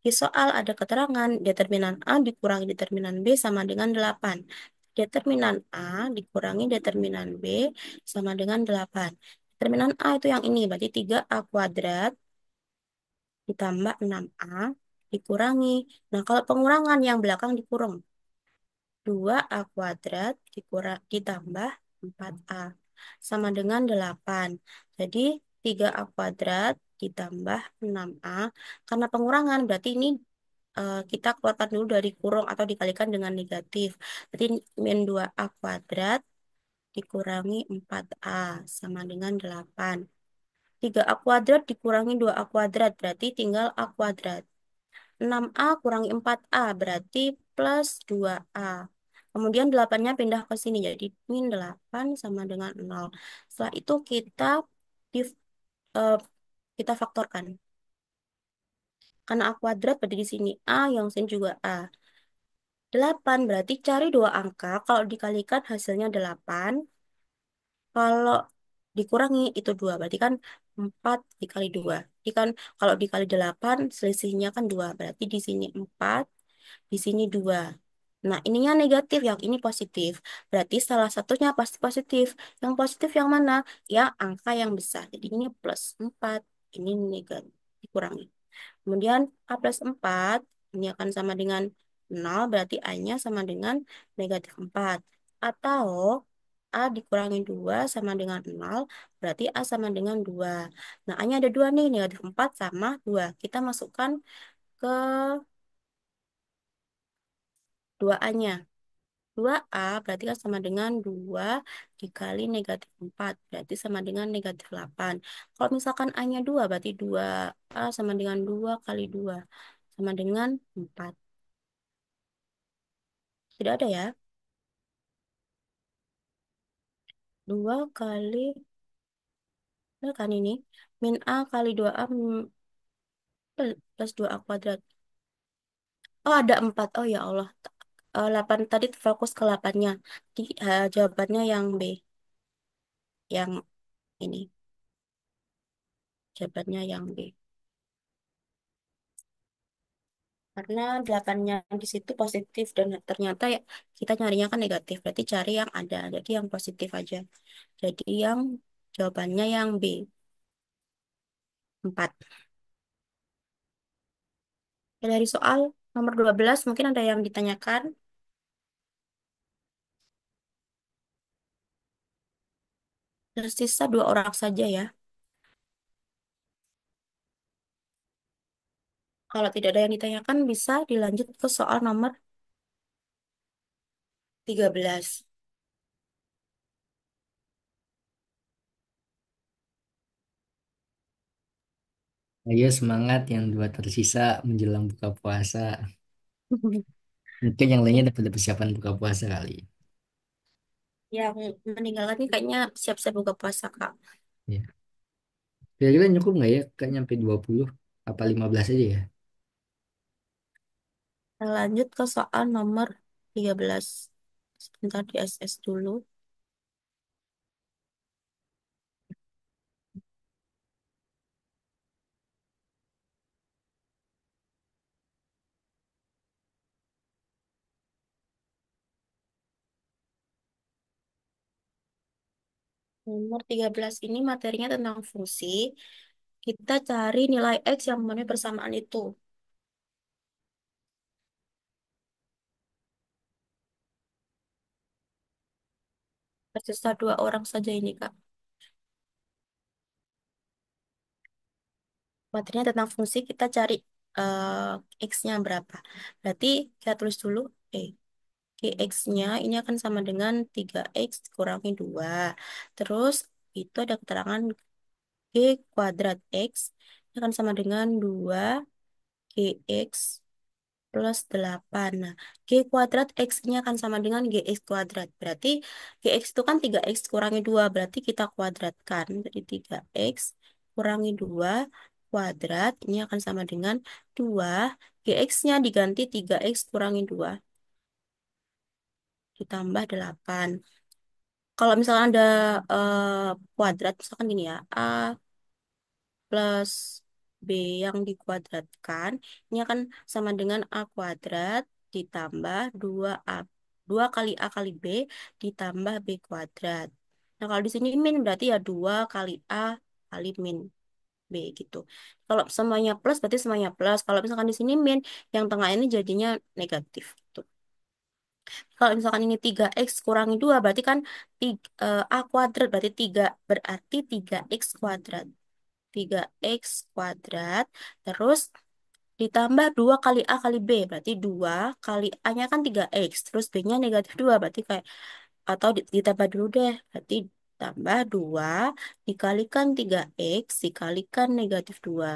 di soal ada keterangan determinan A dikurangi determinan B sama dengan 8. Determinan A dikurangi determinan B sama dengan 8. Determinan A itu yang ini, berarti 3A kuadrat ditambah 6A dikurangi. Nah, kalau pengurangan yang belakang dikurung. 2A kuadrat ditambah 4A sama dengan 8. Jadi 3A kuadrat ditambah 6A. Karena pengurangan berarti ini kita keluarkan dulu dari kurung atau dikalikan dengan negatif. Jadi min 2A kuadrat dikurangi 4A sama dengan 8. 3A kuadrat dikurangi 2A kuadrat berarti tinggal A kuadrat. 6A kurangi 4A berarti plus 2A. Kemudian 8-nya pindah ke sini jadi min 8 sama dengan 0. Setelah itu eh, kita faktorkan. Karena A kuadrat berarti di sini A, yang sini juga A. 8 berarti cari dua angka. Kalau dikalikan hasilnya 8. Kalau dikurangi itu 2. Berarti kan 4 dikali 2. Jadi kan kalau dikali 8 selisihnya kan 2. Berarti di sini 4, di sini 2. Nah, ininya negatif, yang ini positif. Berarti salah satunya pasti positif. Yang positif yang mana? Ya, angka yang besar. Jadi ini plus 4, ini negatif. Dikurangi. Kemudian A plus 4 ini akan sama dengan 0, berarti A-nya sama dengan negatif 4. Atau A dikurangi 2 sama dengan 0, berarti A sama dengan 2. Nah, A-nya ada 2 nih, negatif 4 sama 2. Kita masukkan ke 2A-nya. 2A berarti kan sama dengan 2 dikali negatif 4. Berarti sama dengan negatif 8. Kalau misalkan A-nya 2, berarti 2A sama dengan 2 kali 2. Sama dengan 4. Tidak ada ya? 2 kali, benar kan ini? Min A kali 2A plus 2A kuadrat. Oh, ada 4. Oh ya Allah. 8 tadi fokus ke 8-nya. Jawabannya yang B. Yang ini. Jawabannya yang B. Karena 8-nya di situ positif dan ternyata ya kita nyarinya kan negatif. Berarti cari yang ada. Jadi yang positif aja. Jadi yang jawabannya yang B. 4. Dari soal nomor 12 mungkin ada yang ditanyakan. Tersisa 2 orang saja ya. Kalau tidak ada yang ditanyakan, bisa dilanjut ke soal nomor 13. Ayo semangat yang dua tersisa menjelang buka puasa. Mungkin yang lainnya dapat persiapan buka puasa kali. Yang meninggalkan ini kayaknya siap-siap buka puasa, Kak. Ya. Kira-kira cukup nggak ya? Kayak nyampe 20 apa 15 aja ya? Kita lanjut ke soal nomor 13. Sebentar di SS dulu. Nomor 13 ini materinya tentang fungsi. Kita cari nilai X yang memenuhi persamaan itu. Tersisa 2 orang saja ini, Kak. Materinya tentang fungsi, kita cari X-nya berapa. Berarti kita tulis dulu, eh, Gx-nya ini akan sama dengan 3X kurangi 2. Terus itu ada keterangan G kuadrat X ini akan sama dengan 2 Gx plus 8. Nah, G kuadrat X-nya akan sama dengan Gx kuadrat. Berarti Gx itu kan 3X kurangi 2. Berarti kita kuadratkan. Jadi 3X kurangi 2 kuadrat. Ini akan sama dengan 2. Gx-nya diganti 3X kurangi 2 ditambah 8. Kalau misalnya ada kuadrat, misalkan gini ya, A plus B yang dikuadratkan, ini akan sama dengan A kuadrat ditambah 2A, 2 kali A kali B ditambah B kuadrat. Nah, kalau di sini min berarti ya 2 kali A kali min B gitu. Kalau semuanya plus berarti semuanya plus. Kalau misalkan di sini min, yang tengah ini jadinya negatif gitu. Kalau misalkan ini 3X kurangi 2 berarti kan A kuadrat berarti 3 berarti 3X kuadrat. 3X kuadrat terus ditambah 2 kali A kali B berarti 2 kali A-nya kan 3X terus B-nya negatif 2 berarti kayak atau ditambah dulu deh berarti tambah 2 dikalikan 3X dikalikan negatif 2.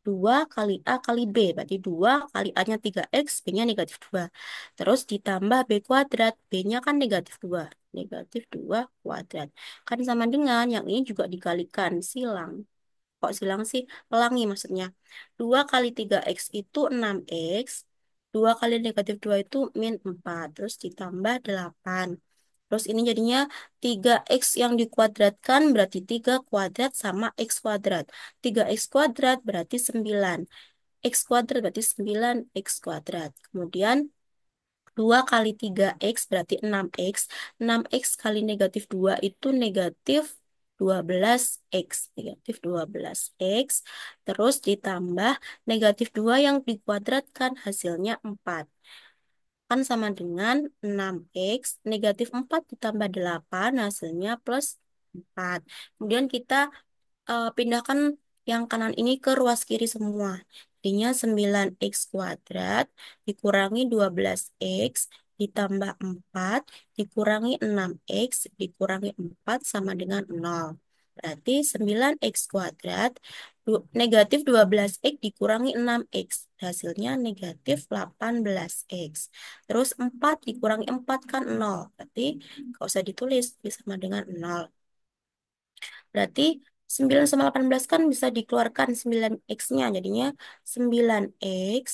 2 kali A kali B. Berarti 2 kali A-nya 3X, B-nya negatif 2. Terus ditambah B kuadrat. B-nya kan negatif 2. Negatif 2 kuadrat. Kan sama dengan yang ini juga dikalikan. Silang. Kok silang sih? Pelangi maksudnya. 2 kali 3X itu 6X. 2 kali negatif 2 itu min 4. Terus ditambah 8. Terus ini jadinya 3X yang dikuadratkan berarti 3 kuadrat sama X kuadrat. 3X kuadrat berarti 9. X kuadrat berarti 9 X kuadrat. Kemudian 2 kali 3X berarti 6X. 6X kali negatif 2 itu negatif 12X. Negatif 12X. Terus ditambah negatif 2 yang dikuadratkan hasilnya 4. Kan sama dengan 6X. Negatif 4 ditambah 8 hasilnya plus 4. Kemudian kita pindahkan yang kanan ini ke ruas kiri semua. Jadinya 9X kuadrat dikurangi 12X ditambah 4 dikurangi 6X dikurangi 4 sama dengan 0. Berarti 9X kuadrat negatif 12X dikurangi 6X. Hasilnya negatif 18X. Terus 4 dikurangi 4 kan 0. Berarti nggak usah ditulis, sama dengan 0. Berarti 9 sama 18 kan bisa dikeluarkan 9X-nya. Jadinya 9X.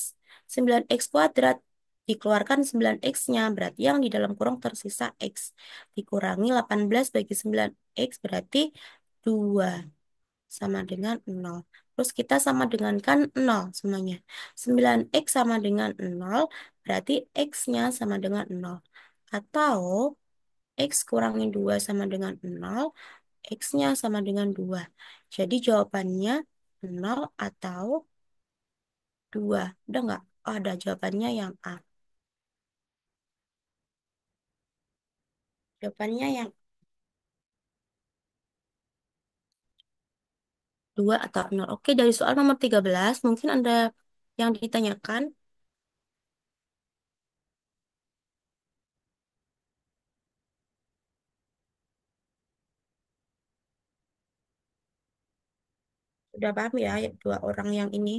9X kuadrat dikeluarkan 9X-nya. Berarti yang di dalam kurung tersisa X. Dikurangi 18 bagi 9X berarti 2. Sama dengan 0. Terus kita sama dengan kan 0 semuanya. 9X sama dengan 0. Berarti X-nya sama dengan 0. Atau X kurangi 2 sama dengan 0. X-nya sama dengan 2. Jadi jawabannya 0 atau 2. Udah nggak? Oh, ada jawabannya yang A. Jawabannya yang 2 atau 0. Oke, dari soal nomor 13, mungkin ada yang ditanyakan. Sudah paham ya, dua orang yang ini.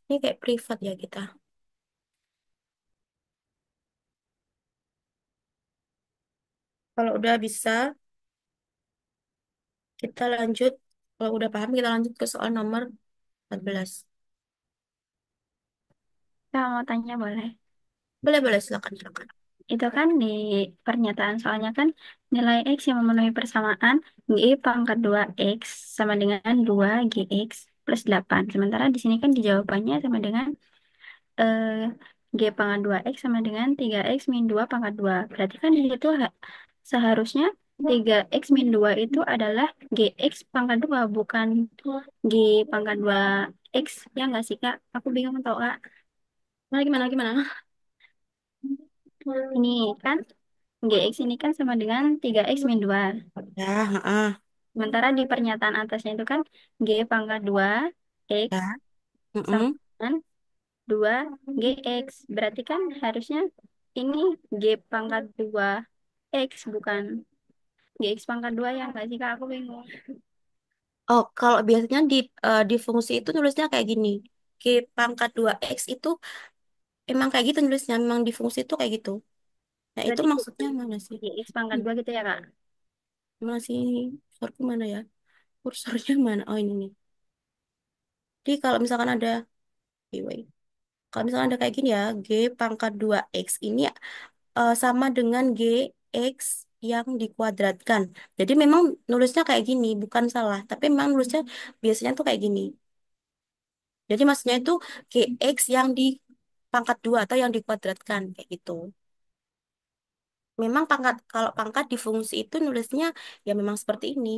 Ini kayak privat ya kita. Kalau udah bisa, kita lanjut. Kalau udah paham, kita lanjut ke soal nomor 14. Saya mau tanya boleh? Boleh, boleh, silakan, silakan. Itu kan di pernyataan soalnya kan nilai X yang memenuhi persamaan G pangkat 2X sama dengan 2GX plus 8. Sementara di sini kan di jawabannya sama dengan eh, G pangkat 2X sama dengan 3X min 2 pangkat 2. Berarti kan di situ seharusnya 3X min 2 itu adalah GX pangkat 2 bukan G pangkat 2X. Ya nggak sih Kak? Aku bingung tau Kak. Gimana, gimana, gimana? Ini kan GX ini kan sama dengan 3X min 2. Ya, heeh. Sementara di pernyataan atasnya itu kan G pangkat 2 X Ya. sama Mm-mm. dengan 2GX. Berarti kan harusnya ini G pangkat 2X, bukan GX pangkat 2 ya nggak sih Kak? Aku bingung. Oh, kalau biasanya di fungsi itu nulisnya kayak gini. G pangkat 2X itu emang kayak gitu nulisnya. Memang di fungsi itu kayak gitu. Nah, itu Berarti maksudnya mana sih? GX pangkat Hmm, 2 gitu ya Kak? mana sih? Kursorku mana ya? Kursornya mana? Oh, ini nih. Jadi kalau misalkan ada... wait. Kalau misalkan ada kayak gini ya. G pangkat 2X ini sama dengan GX yang dikuadratkan. Jadi memang nulisnya kayak gini. Bukan salah. Tapi memang nulisnya biasanya tuh kayak gini. Jadi maksudnya itu GX yang di pangkat 2 atau yang dikuadratkan kayak gitu. Memang pangkat kalau pangkat di fungsi itu nulisnya ya memang seperti ini.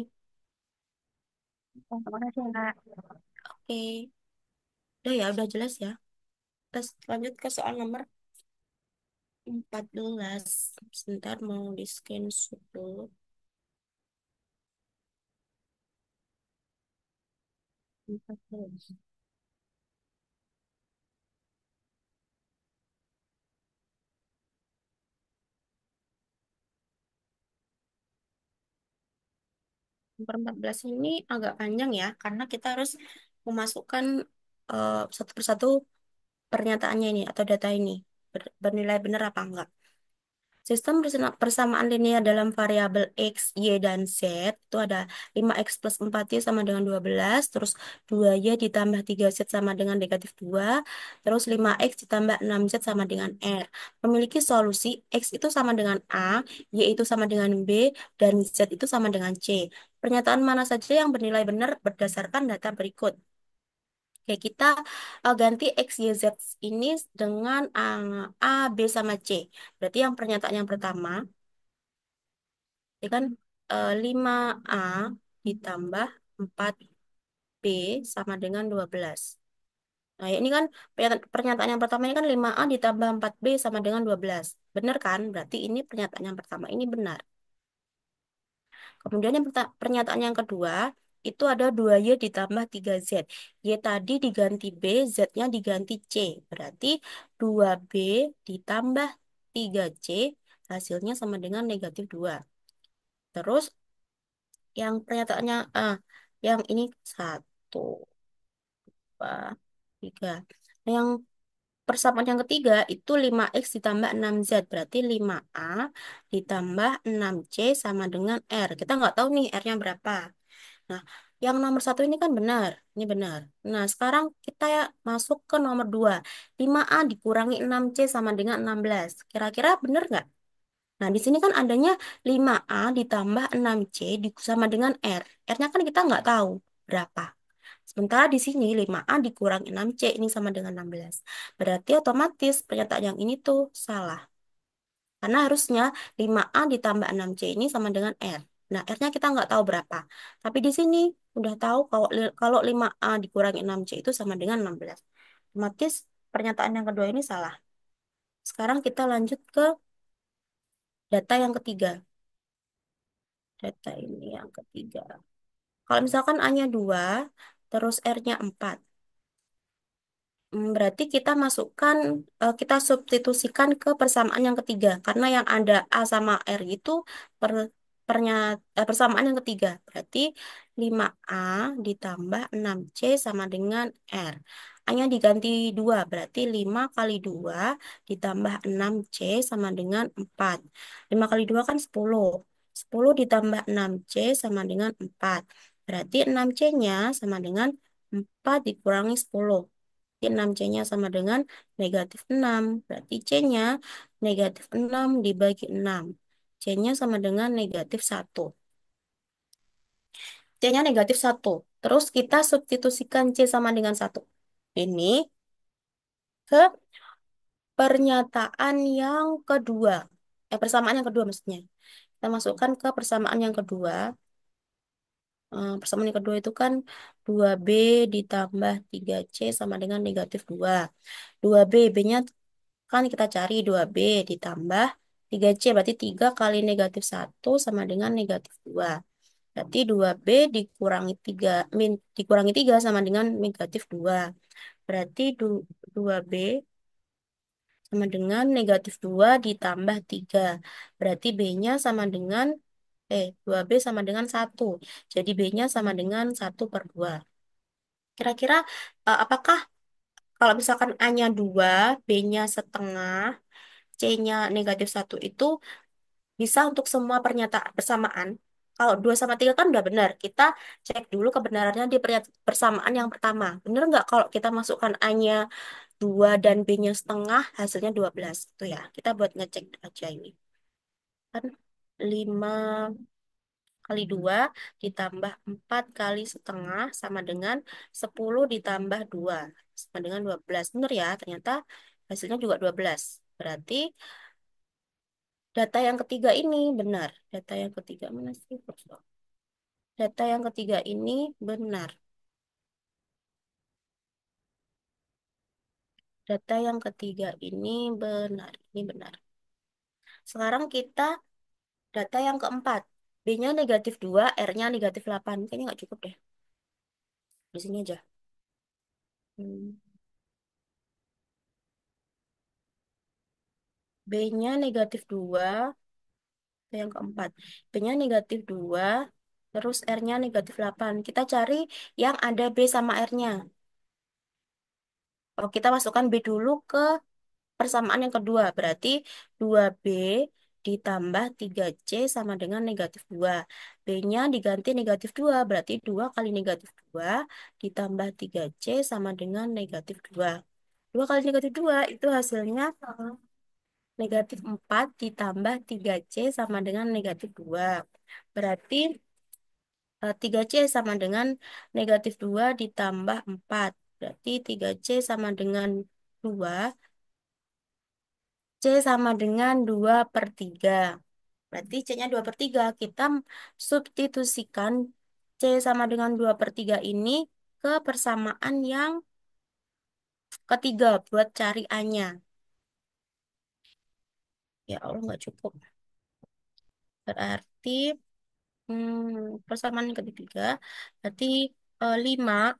Oh, terima kasih ya Kak. Oke, udah ya, udah jelas ya. Terus lanjut ke soal nomor 14. Sebentar mau di-scan dulu. 14. Nomor 14 ini agak panjang ya, karena kita harus memasukkan satu persatu pernyataannya ini atau data ini bernilai benar apa enggak. Sistem persamaan linear dalam variabel X, Y, dan Z itu ada 5X plus 4Y sama dengan 12, terus 2Y ditambah 3Z sama dengan negatif 2, terus 5X ditambah 6Z sama dengan R. Memiliki solusi X itu sama dengan A, Y itu sama dengan B, dan Z itu sama dengan C. Pernyataan mana saja yang bernilai benar berdasarkan data berikut. Oke, kita ganti X, Y, Z ini dengan A, B, sama C. Berarti yang pernyataan yang pertama, ya kan 5A ditambah 4B sama dengan 12. Nah, ini kan pernyataan yang pertama ini kan 5A ditambah 4B sama dengan 12. Benar kan? Berarti ini pernyataan yang pertama ini benar. Kemudian yang pernyataan yang kedua, itu ada 2Y ditambah 3Z. Y tadi diganti B, Z-nya diganti C. Berarti 2B ditambah 3C hasilnya sama dengan negatif 2. Terus yang pernyataannya yang ini satu, dua, tiga. Nah, yang persamaan yang ketiga itu 5X ditambah 6Z. Berarti 5A ditambah 6C sama dengan R. Kita nggak tahu nih R-nya berapa. Nah, yang nomor satu ini kan benar. Ini benar. Nah, sekarang kita ya masuk ke nomor dua. 5A dikurangi 6C sama dengan 16. Kira-kira benar nggak? Nah, di sini kan adanya 5A ditambah 6C sama dengan R. R-nya kan kita nggak tahu berapa. Sementara di sini 5A dikurangi 6C ini sama dengan 16. Berarti otomatis pernyataan yang ini tuh salah. Karena harusnya 5A ditambah 6C ini sama dengan R. Nah, R-nya kita nggak tahu berapa. Tapi di sini udah tahu kalau 5A dikurangi 6C itu sama dengan 16. Otomatis pernyataan yang kedua ini salah. Sekarang kita lanjut ke data yang ketiga. Data ini yang ketiga. Kalau misalkan A-nya 2, terus R-nya 4. Berarti kita masukkan, kita substitusikan ke persamaan yang ketiga. Karena yang ada A sama R itu per, persamaan yang ketiga. Berarti 5A ditambah 6C sama dengan R. A-nya diganti 2, berarti 5 kali 2 ditambah 6C sama dengan 4. 5 kali 2 kan 10. 10 ditambah 6C sama dengan 4. Berarti 6C-nya sama dengan 4 dikurangi 10. 6C-nya sama dengan negatif 6. Berarti C-nya negatif 6 dibagi 6. C-nya sama dengan negatif 1. C-nya negatif 1. Terus kita substitusikan C sama dengan 1. Ini ke pernyataan yang kedua. Persamaan yang kedua maksudnya. Kita masukkan ke persamaan yang kedua. Persamaan yang kedua itu kan 2B ditambah 3C sama dengan negatif 2. 2B, B-nya kan kita cari 2B ditambah 3C, berarti 3 kali negatif 1 sama dengan negatif 2. Berarti 2B dikurangi 3 sama dengan negatif 2. Berarti 2B sama dengan negatif 2 ditambah 3. Berarti B-nya sama dengan 2B sama dengan 1. Jadi B-nya sama dengan 1/2. Kira-kira apakah kalau misalkan A-nya 2, B-nya setengah, C-nya negatif 1 itu bisa untuk semua pernyataan persamaan? Kalau 2 sama 3 kan udah benar. Kita cek dulu kebenarannya di persamaan yang pertama. Benar nggak kalau kita masukkan A-nya 2 dan B-nya setengah, hasilnya 12. Itu ya, kita buat ngecek aja ini. Kan 5 kali 2 ditambah 4 kali setengah sama dengan 10 ditambah 2 sama dengan 12. Benar ya, ternyata hasilnya juga 12. Berarti data yang ketiga ini benar. Data yang ketiga mana sih? Data yang ketiga ini benar. Data yang ketiga ini benar. Ini benar. Sekarang kita data yang keempat. B-nya negatif 2, R-nya negatif 8. Kayaknya nggak cukup deh. Di sini aja. Hmm. B-nya negatif 2, yang keempat. B-nya negatif 2, terus R-nya negatif 8. Kita cari yang ada B sama R-nya. Oh, kita masukkan B dulu ke persamaan yang kedua. Berarti 2B ditambah 3C sama dengan negatif 2. B-nya diganti negatif 2. Berarti 2 kali negatif 2 ditambah 3C sama dengan negatif 2. 2 kali negatif 2 itu hasilnya negatif 4 ditambah 3C sama dengan negatif 2. Berarti 3C sama dengan negatif 2 ditambah 4. Berarti 3C sama dengan 2. C sama dengan 2/3. Berarti C-nya 2/3. Kita substitusikan C sama dengan 2/3 ini ke persamaan yang ketiga buat cari A-nya. Ya Allah, nggak cukup. Berarti persamaan yang ketiga. Berarti 5.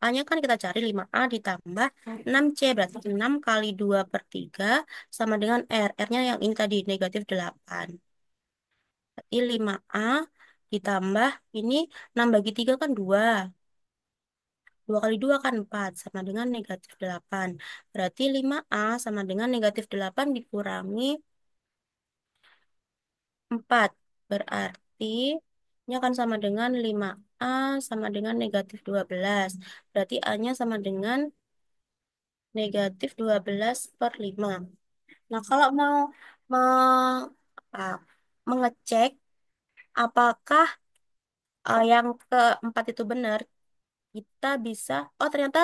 A-nya kan kita cari 5A ditambah 6C. Berarti 6 kali 2/3 sama dengan R. R-nya yang ini tadi negatif 8. Berarti 5A ditambah ini 6 bagi 3 kan 2. 2 kali 2 kan 4 sama dengan negatif 8. Berarti 5A sama dengan negatif 8 dikurangi 4. Berarti ini akan sama dengan 5A sama dengan negatif 12. Berarti A-nya sama dengan negatif 12/5. Nah, kalau mau apa, mengecek apakah yang keempat itu benar, kita bisa, oh ternyata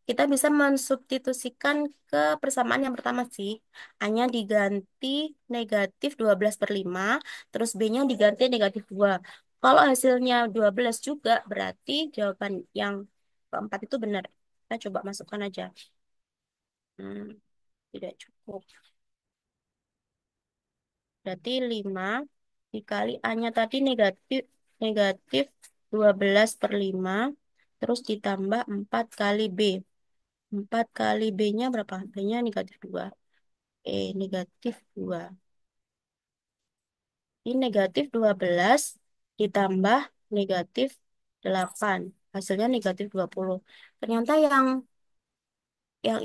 kita bisa mensubstitusikan ke persamaan yang pertama sih. A-nya diganti negatif 12/5, terus B-nya diganti negatif 2. Kalau hasilnya 12 juga, berarti jawaban yang keempat itu benar. Kita coba masukkan aja. Hmm, tidak cukup. Berarti 5 dikali A-nya tadi negatif negatif 12/5, terus ditambah 4 kali B. 4 kali B-nya berapa? B-nya negatif 2. Negatif 2. Ini negatif 12 ditambah negatif 8. Hasilnya negatif 20. Ternyata yang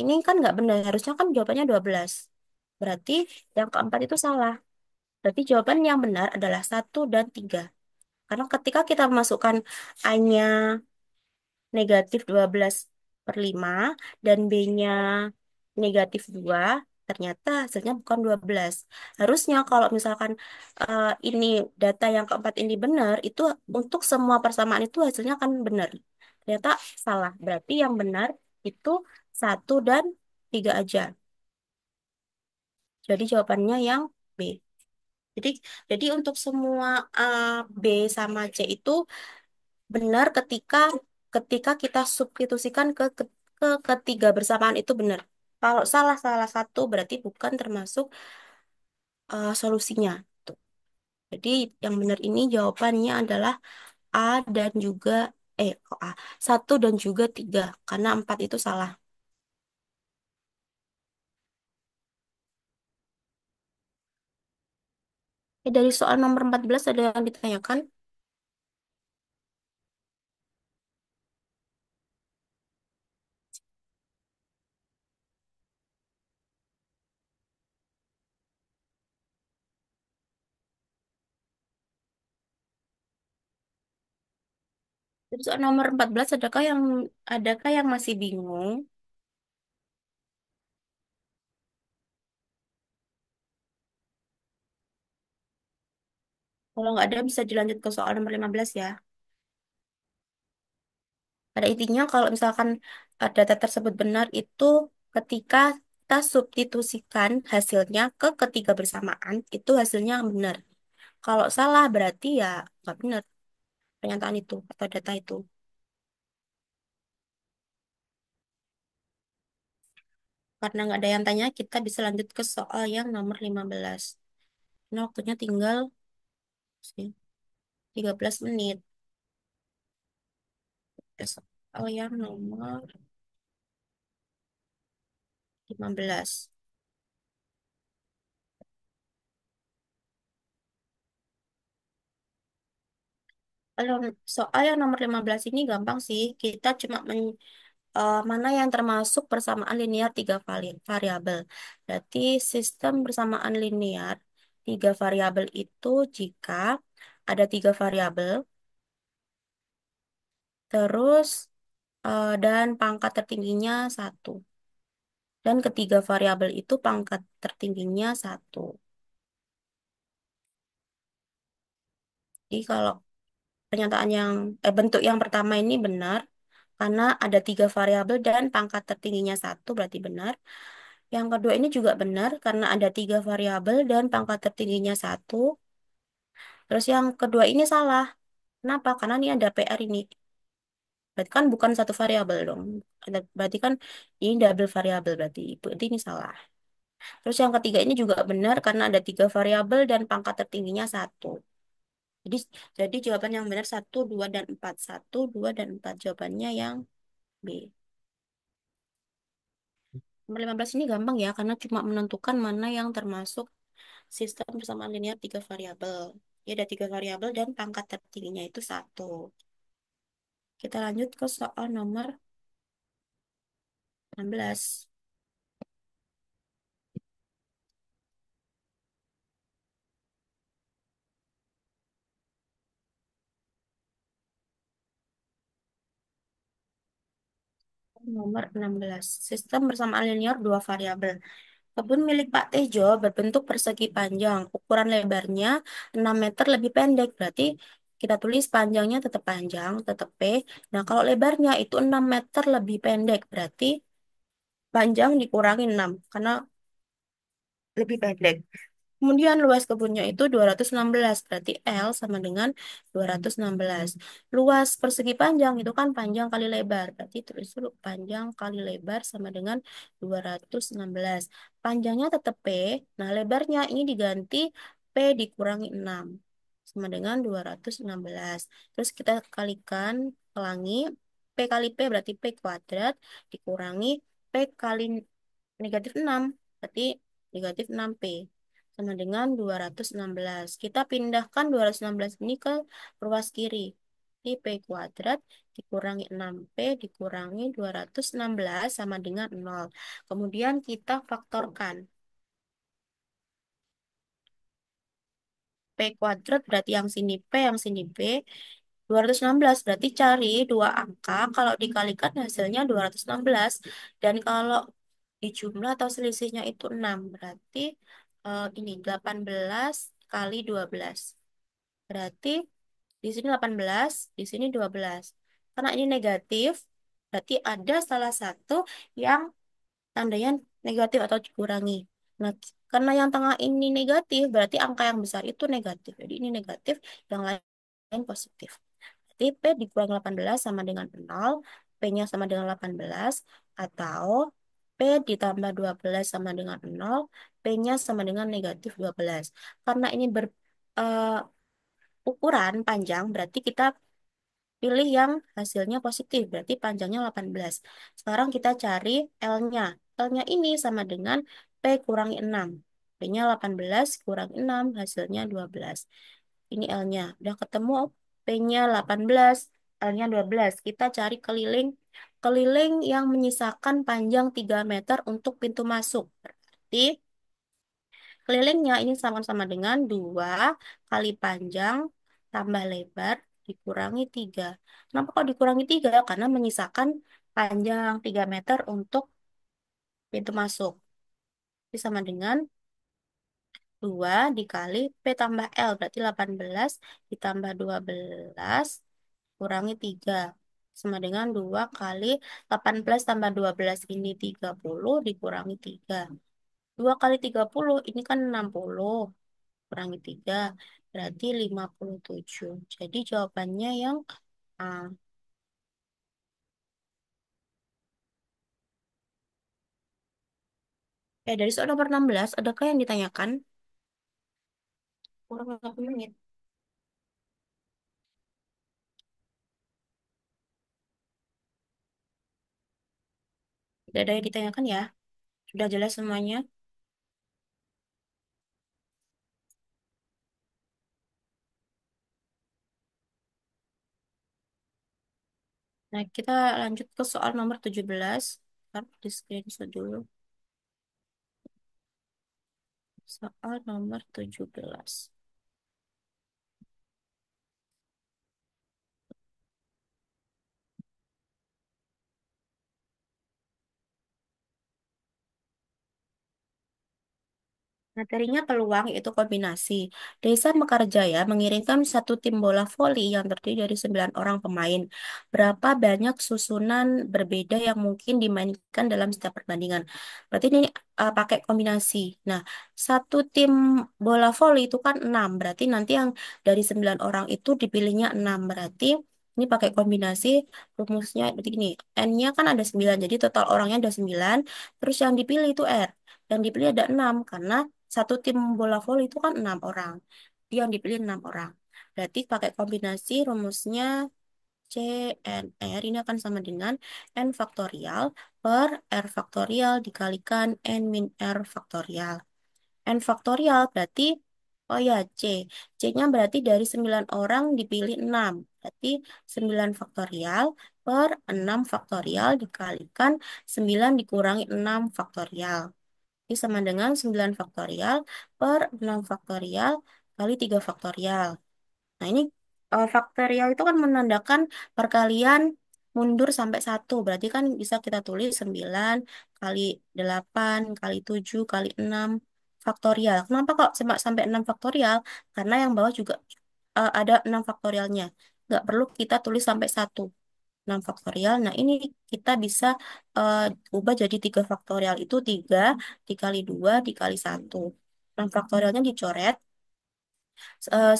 ini kan nggak benar. Harusnya kan jawabannya 12. Berarti yang keempat itu salah. Berarti jawaban yang benar adalah 1 dan 3. Karena ketika kita memasukkan A-nya negatif 12/5 dan B-nya negatif 2, ternyata hasilnya bukan 12. Harusnya kalau misalkan ini data yang keempat ini benar, itu untuk semua persamaan itu hasilnya akan benar. Ternyata salah. Berarti yang benar itu 1 dan 3 aja. Jadi jawabannya yang B. Jadi, jadi untuk semua B sama C itu benar ketika ketika kita substitusikan ke ketiga bersamaan itu benar. Kalau salah salah satu berarti bukan termasuk solusinya. Tuh. Jadi yang benar ini jawabannya adalah A dan juga kok A? 1 dan juga 3 karena 4 itu salah. Dari soal nomor 14 ada yang ditanyakan? Dari soal nomor 14 adakah yang masih bingung? Kalau nggak ada bisa dilanjut ke soal nomor 15 ya. Pada intinya kalau misalkan data tersebut benar itu ketika kita substitusikan hasilnya ke ketiga bersamaan itu hasilnya yang benar. Kalau salah berarti ya nggak benar pernyataan itu atau data itu. Karena nggak ada yang tanya, kita bisa lanjut ke soal yang nomor 15. Nah, waktunya tinggal sih, 13 menit. Ke soal yang nomor 15. Kalau soal yang nomor 15 ini gampang sih. Kita cuma mana yang termasuk persamaan linear tiga variabel. Berarti sistem persamaan linear tiga variabel itu jika ada tiga variabel, terus dan pangkat tertingginya satu. Dan ketiga variabel itu pangkat tertingginya satu. Jadi kalau bentuk yang pertama ini benar, karena ada tiga variabel dan pangkat tertingginya satu berarti benar. Yang kedua ini juga benar karena ada tiga variabel dan pangkat tertingginya satu. Terus yang kedua ini salah. Kenapa? Karena ini ada PR ini. Berarti kan bukan satu variabel dong. Berarti kan ini double variabel berarti ini salah. Terus yang ketiga ini juga benar karena ada tiga variabel dan pangkat tertingginya satu. Jadi, jadi jawaban yang benar satu, 2, dan 4. 1, 2, dan 4. Jawabannya yang B. Nomor 15 ini gampang ya, karena cuma menentukan mana yang termasuk sistem persamaan linear tiga variabel. Ya, ada tiga variabel dan pangkat tertingginya itu satu. Kita lanjut ke soal nomor 16. Nomor 16. Sistem persamaan linear dua variabel. Kebun milik Pak Tejo berbentuk persegi panjang. Ukuran lebarnya 6 meter lebih pendek. Berarti kita tulis panjangnya tetap panjang, tetap P. Nah, kalau lebarnya itu 6 meter lebih pendek. Berarti panjang dikurangi 6 karena lebih pendek. Kemudian luas kebunnya itu 216, berarti L sama dengan 216. Luas persegi panjang itu kan panjang kali lebar, berarti terus dulu panjang kali lebar sama dengan 216. Panjangnya tetap P, nah lebarnya ini diganti P dikurangi 6, sama dengan 216. Terus kita kalikan, pelangi, P kali P berarti P kuadrat, dikurangi P kali negatif 6 berarti negatif 6P sama dengan 216. Kita pindahkan 216 ini ke ruas kiri. Jadi P kuadrat dikurangi 6P dikurangi 216 sama dengan 0. Kemudian kita faktorkan. P kuadrat berarti yang sini P, yang sini P. 216 berarti cari dua angka. Kalau dikalikan hasilnya 216. Dan kalau dijumlah atau selisihnya itu 6. Berarti ini 18 kali 12. Berarti di sini 18, di sini 12. Karena ini negatif, berarti ada salah satu yang tandanya negatif atau dikurangi. Nah, karena yang tengah ini negatif, berarti angka yang besar itu negatif. Jadi ini negatif, yang lain positif. Berarti P dikurangi 18 sama dengan 0, P-nya sama dengan 18, atau P ditambah 12 sama dengan 0, P-nya sama dengan negatif 12. Karena ini eh, ukuran panjang, berarti kita pilih yang hasilnya positif, berarti panjangnya 18. Sekarang kita cari L-nya. L-nya ini sama dengan P kurangi 6. P-nya 18 kurangi 6, hasilnya 12. Ini L-nya. Udah ketemu P-nya 18, L-nya 12. Kita cari keliling. Keliling yang menyisakan panjang 3 meter untuk pintu masuk. Berarti kelilingnya ini sama-sama dengan 2 kali panjang tambah lebar dikurangi 3. Kenapa kok dikurangi 3? Karena menyisakan panjang 3 meter untuk pintu masuk. Ini sama dengan 2 dikali P tambah L. Berarti 18 ditambah 12 kurangi 3. Sama dengan 2 kali 18 tambah 12 ini 30 dikurangi 3. 2 kali 30 ini kan 60. Kurangi 3 berarti 57. Jadi jawabannya yang A. Dari soal nomor 16, adakah yang ditanyakan? Kurang 8 menit. Tidak ada yang ditanyakan ya? Sudah jelas semuanya? Nah, kita lanjut ke soal nomor 17. Ntar di screenshot dulu. Soal nomor 17. Materinya peluang yaitu kombinasi. Desa Mekarjaya mengirimkan satu tim bola voli yang terdiri dari 9 orang pemain. Berapa banyak susunan berbeda yang mungkin dimainkan dalam setiap pertandingan? Berarti ini pakai kombinasi. Nah, satu tim bola voli itu kan 6. Berarti nanti yang dari 9 orang itu dipilihnya 6. Berarti ini pakai kombinasi rumusnya berarti gini. N-nya kan ada 9. Jadi total orangnya ada 9. Terus yang dipilih itu R. Yang dipilih ada 6 karena satu tim bola voli itu kan 6 orang. Dia yang dipilih 6 orang. Berarti pakai kombinasi rumusnya C, N, R ini akan sama dengan N faktorial per R faktorial dikalikan N min R faktorial. N faktorial berarti, oh ya C. C-nya berarti dari 9 orang dipilih 6. Berarti 9 faktorial per 6 faktorial dikalikan 9 dikurangi 6 faktorial. Ini sama dengan 9 faktorial per 6 faktorial kali 3 faktorial. Nah, ini faktorial itu kan menandakan perkalian mundur sampai 1. Berarti kan bisa kita tulis 9 kali 8 kali 7 kali 6 faktorial. Kenapa kok cuma sampai 6 faktorial? Karena yang bawah juga ada 6 faktorialnya. Nggak perlu kita tulis sampai 1. 6 faktorial. Nah, ini kita bisa eh, ubah jadi 3 faktorial. Itu 3 dikali 2 dikali 1. 6 faktorialnya dicoret.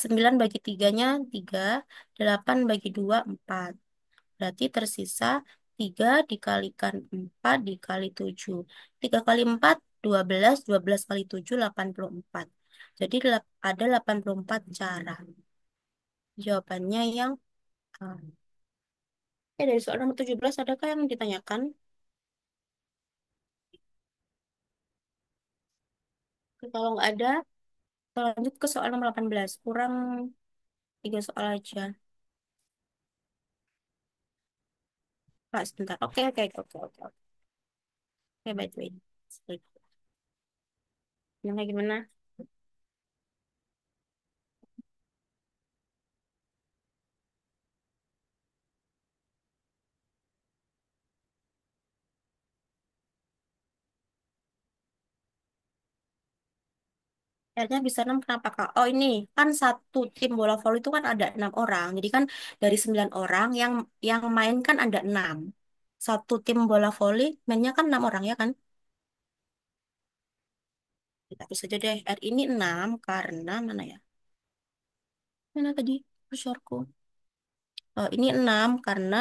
9 bagi 3-nya 3. 8 bagi 2, 4. Berarti tersisa 3 dikalikan 4 dikali 7. 3 kali 4, 12. 12 kali 7, 84. Jadi ada 84 cara. Jawabannya yang A. Dari soal nomor 17, adakah yang ditanyakan? Kalau nggak ada, kita lanjut ke soal nomor 18. Kurang 3 soal aja. Pak, sebentar. Oke, oke, oke, oke, oke. Oke, baik, baik. Gimana, gimana? Akhirnya bisa 6, kenapa, Kak? Oh, ini kan satu tim bola voli itu kan ada 6 orang. Jadi kan dari 9 orang yang main kan ada 6. Satu tim bola voli mainnya kan 6 orang ya kan? Kita bisa saja deh. R ini 6 karena mana ya? Mana tadi kursorku? Oh, ini 6 karena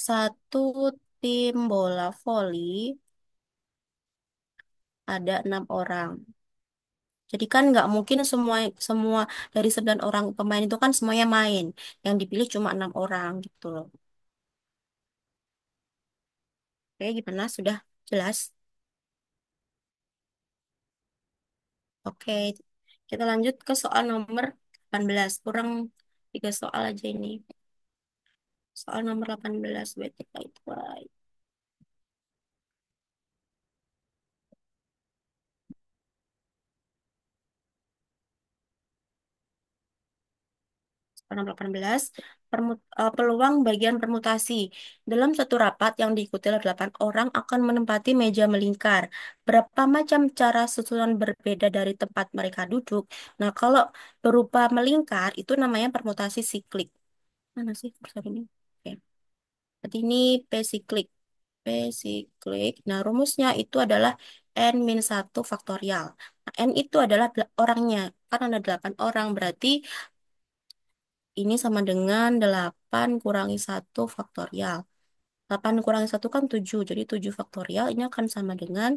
satu tim bola voli ada 6 orang. Jadi kan nggak mungkin semua semua dari 9 orang pemain itu kan semuanya main. Yang dipilih cuma 6 orang gitu loh. Oke, gimana? Sudah jelas? Oke, kita lanjut ke soal nomor 18. Kurang 3 soal aja ini. Soal nomor 18. Wait, wait, wait. Soal nomor 18. Peluang bagian permutasi. Dalam satu rapat yang diikuti oleh 8 orang akan menempati meja melingkar. Berapa macam cara susunan berbeda dari tempat mereka duduk. Nah, kalau berupa melingkar, itu namanya permutasi siklik. Mana sih kursor ini? Oke. Berarti ini P siklik. P siklik. Nah, rumusnya itu adalah N-1 faktorial. Nah, N itu adalah orangnya. Kan ada 8 orang, berarti ini sama dengan 8 kurangi 1 faktorial. 8 kurangi 1 kan 7, jadi 7 faktorial ini akan sama dengan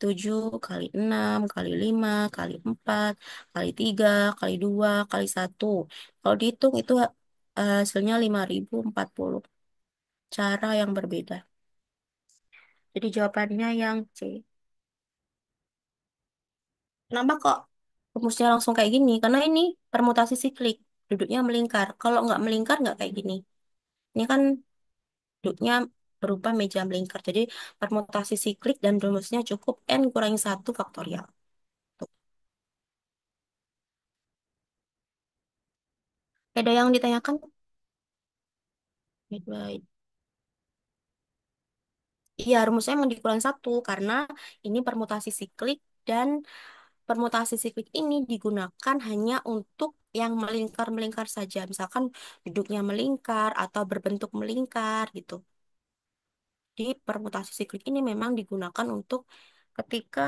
7 kali 6 kali 5 kali 4 kali 3 kali 2 kali 1. Kalau dihitung itu hasilnya 5040 cara yang berbeda. Jadi jawabannya yang C. Kenapa kok rumusnya langsung kayak gini? Karena ini permutasi siklik, duduknya melingkar. Kalau nggak melingkar nggak kayak gini. Ini kan duduknya berupa meja melingkar. Jadi permutasi siklik dan rumusnya cukup N kurangi 1 faktorial. Tuh. Ada yang ditanyakan? Wait, wait. Iya, rumusnya emang dikurangi 1 karena ini permutasi siklik dan permutasi siklik ini digunakan hanya untuk yang melingkar-melingkar saja. Misalkan duduknya melingkar atau berbentuk melingkar gitu. Di permutasi siklik ini memang digunakan untuk ketika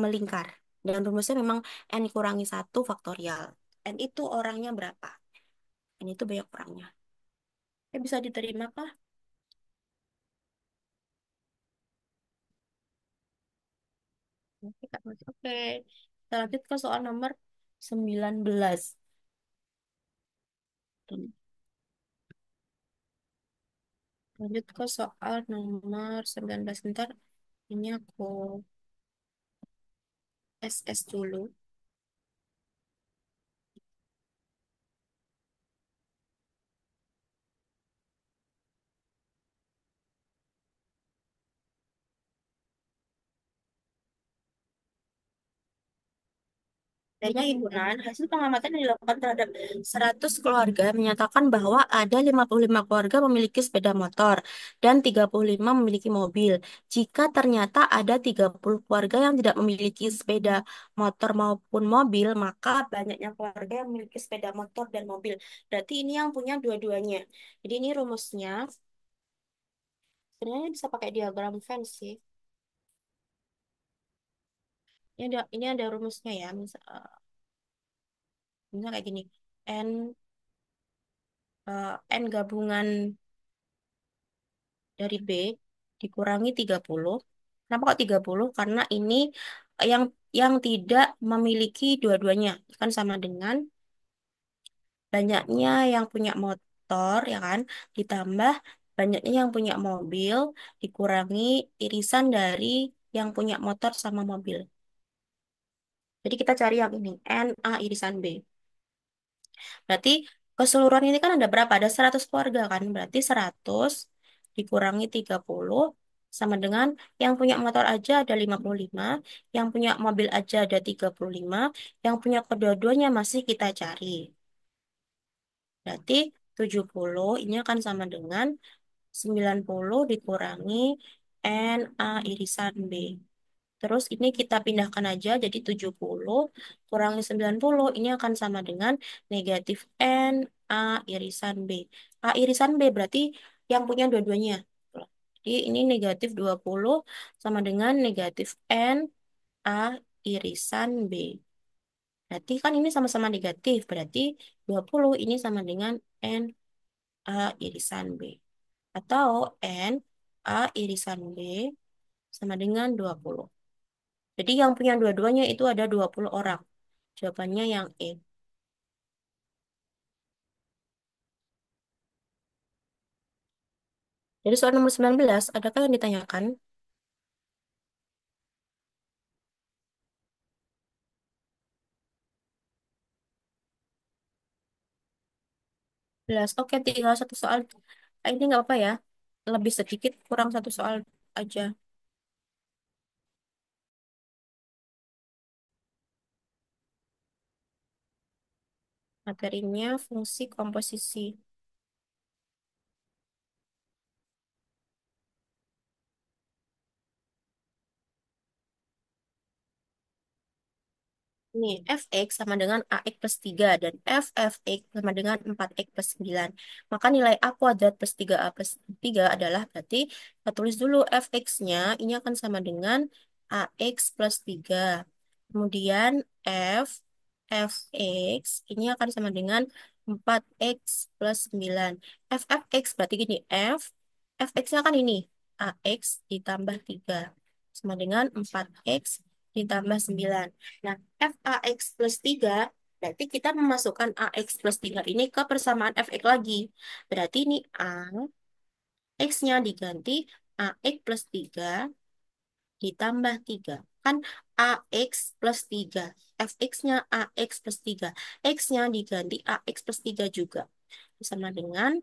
melingkar. Dan rumusnya memang N kurangi 1 faktorial. N itu orangnya berapa? N itu banyak orangnya. Bisa diterima kah? Oke, Kak Mas. Oke. Kita lanjut ke soal nomor 19. Lanjut ke soal nomor 19. Bentar, ini aku SS dulu. Adanya himpunan, hasil pengamatan yang dilakukan terhadap 100 keluarga menyatakan bahwa ada 55 keluarga memiliki sepeda motor dan 35 memiliki mobil. Jika ternyata ada 30 keluarga yang tidak memiliki sepeda motor maupun mobil, maka banyaknya keluarga yang memiliki sepeda motor dan mobil. Berarti ini yang punya dua-duanya. Jadi ini rumusnya sebenarnya bisa pakai diagram Venn sih. Ini ada rumusnya ya. Misal kayak gini. N N gabungan dari B dikurangi 30. Kenapa kok 30? Karena ini yang yang tidak memiliki dua-duanya kan sama dengan banyaknya yang punya motor ya kan ditambah banyaknya yang punya mobil dikurangi irisan dari yang punya motor sama mobil. Jadi kita cari yang ini N A irisan B. Berarti keseluruhan ini kan ada berapa? Ada 100 keluarga kan? Berarti 100 dikurangi 30 sama dengan yang punya motor aja ada 55, yang punya mobil aja ada 35, yang punya kedua-duanya masih kita cari. Berarti 70 ini akan sama dengan 90 dikurangi NA irisan B. Terus ini kita pindahkan aja jadi 70 kurangi 90 ini akan sama dengan negatif N A irisan B. A irisan B berarti yang punya dua-duanya. Jadi ini negatif 20 sama dengan negatif N A irisan B. Berarti kan ini sama-sama negatif. Berarti 20 ini sama dengan N A irisan B. Atau N A irisan B sama dengan 20. Jadi yang punya dua-duanya itu ada 20 orang. Jawabannya yang E. Jadi soal nomor 19, adakah yang ditanyakan? 11. Oke, tinggal satu soal. Ini nggak apa ya. Lebih sedikit, kurang satu soal aja. Materinya fungsi komposisi. Ini fx sama dengan ax plus 3 dan ffx sama dengan 4x plus 9. Maka nilai a kuadrat plus 3a plus 3 adalah berarti kita tulis dulu fx-nya ini akan sama dengan ax plus 3. Kemudian f fx ini akan sama dengan 4x plus 9. Ffx berarti gini, fx-nya kan ini ax ditambah 3 sama dengan 4x ditambah 9. Nah, FAX plus 3, berarti kita memasukkan AX plus 3 ini ke persamaan FX lagi. Berarti ini A, X-nya diganti AX plus 3 ditambah 3. Kan AX plus 3. FX-nya AX plus 3. X-nya diganti AX plus 3 juga. Sama dengan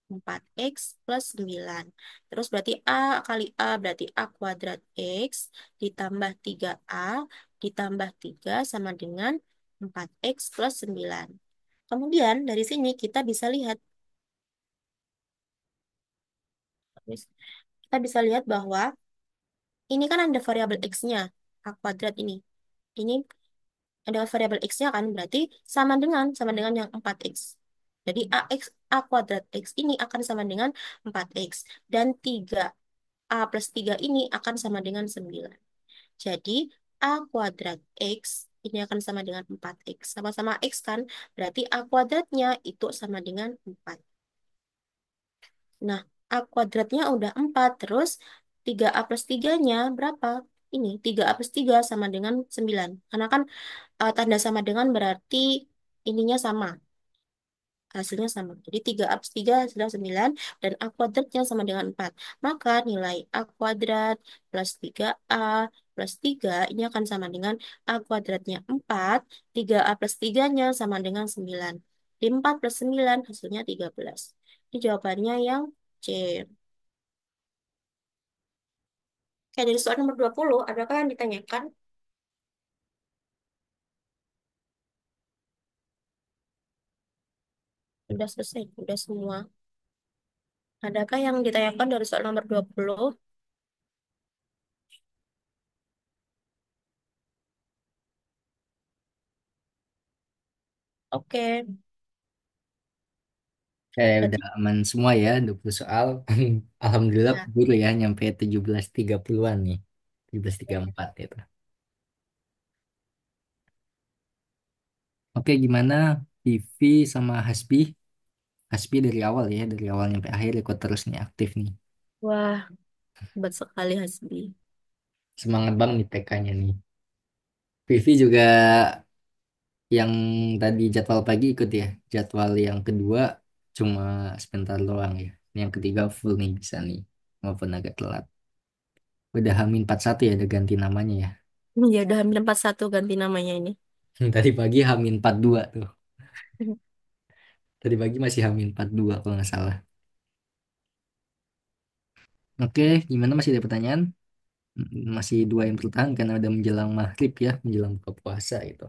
4x plus 9. Terus berarti A kali A berarti A kuadrat X ditambah 3A ditambah 3 sama dengan 4x plus 9. Kemudian dari sini kita bisa lihat kita bisa lihat bahwa ini kan ada variabel X-nya, A kuadrat ini. Ini ada variabel X-nya kan berarti sama dengan yang 4x. Jadi A kuadrat X ini akan sama dengan 4x dan 3A plus 3 ini akan sama dengan 9. Jadi, A kuadrat X ini akan sama dengan 4X. Sama-sama X kan? Berarti A kuadratnya itu sama dengan 4. Nah, A kuadratnya udah 4. Terus 3A plus 3-nya berapa? Ini, 3A plus 3 sama dengan 9. Karena kan tanda sama dengan berarti ininya sama. Hasilnya sama. Jadi 3A plus 3 hasilnya 9 dan A kuadratnya sama dengan 4. Maka nilai A kuadrat plus 3A plus 3 ini akan sama dengan A kuadratnya 4. 3A plus 3-nya sama dengan 9. Di 4 plus 9 hasilnya 13. Ini jawabannya yang C. Oke, dari soal nomor 20, adakah yang ditanyakan? Sudah selesai, sudah semua. Adakah yang ditanyakan dari soal nomor 20? Oke, Udah berarti aman semua ya 20 soal. Alhamdulillah ya. keburu ya nyampe 17.30-an nih. 17.34 itu. Oke, gimana Vivi sama Hasbi? Hasbi dari awal ya, dari awal sampai akhir ikut terus nih, aktif nih. Wah, hebat sekali Hasbi. Semangat banget nih PK-nya nih. Vivi juga yang tadi jadwal pagi ikut ya. Jadwal yang kedua cuma sebentar doang ya. Yang ketiga full nih bisa nih. Maupun agak telat. Udah Hamin 41 ya, udah ganti namanya ya. Ya udah hampir 41 ganti namanya ini. Tadi pagi Hamin 42 tuh. Tadi pagi masih Hamin 42 kalau nggak salah. Oke, gimana masih ada pertanyaan? Masih dua yang bertahan karena udah menjelang maghrib ya, menjelang buka puasa gitu.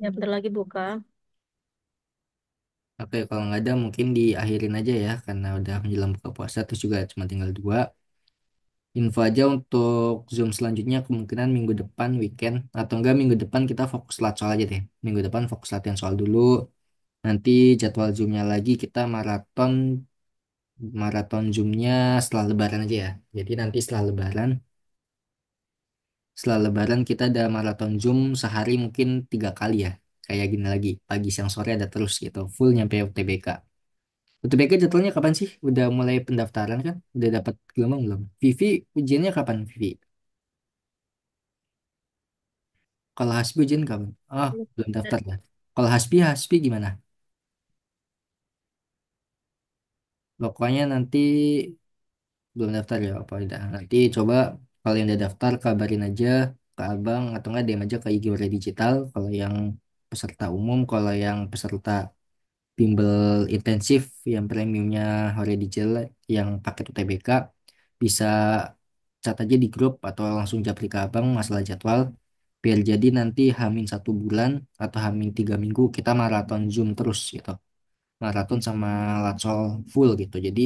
Ya bentar lagi buka. Oke, kalau nggak ada mungkin diakhirin aja ya karena udah menjelang buka puasa terus juga cuma tinggal dua. Info aja untuk Zoom selanjutnya kemungkinan minggu depan weekend atau enggak minggu depan kita fokus soal aja deh. Minggu depan fokus latihan soal dulu. Nanti jadwal Zoomnya lagi kita maraton maraton Zoomnya setelah Lebaran aja ya. Jadi nanti setelah Lebaran kita ada maraton Zoom sehari mungkin 3 kali ya. Kayak gini lagi pagi siang sore ada terus gitu full nyampe UTBK. UTBK jadwalnya kapan sih? Udah mulai pendaftaran kan? Udah dapat gelombang belum? Vivi ujiannya kapan Vivi? Kalau Hasbi ujian kapan? Ah, belum daftar ya. Kalau Hasbi gimana? Pokoknya nanti belum daftar ya apa udah. Nanti coba kalau yang udah daftar kabarin aja ke abang atau enggak DM aja ke IG Hore Digital. Kalau yang peserta umum, kalau yang peserta bimbel intensif yang premiumnya Hore Digital yang paket UTBK bisa chat aja di grup atau langsung japri ke abang masalah jadwal biar jadi nanti Hamin 1 bulan atau Hamin 3 minggu kita maraton Zoom terus gitu, maraton sama Latsol full gitu, jadi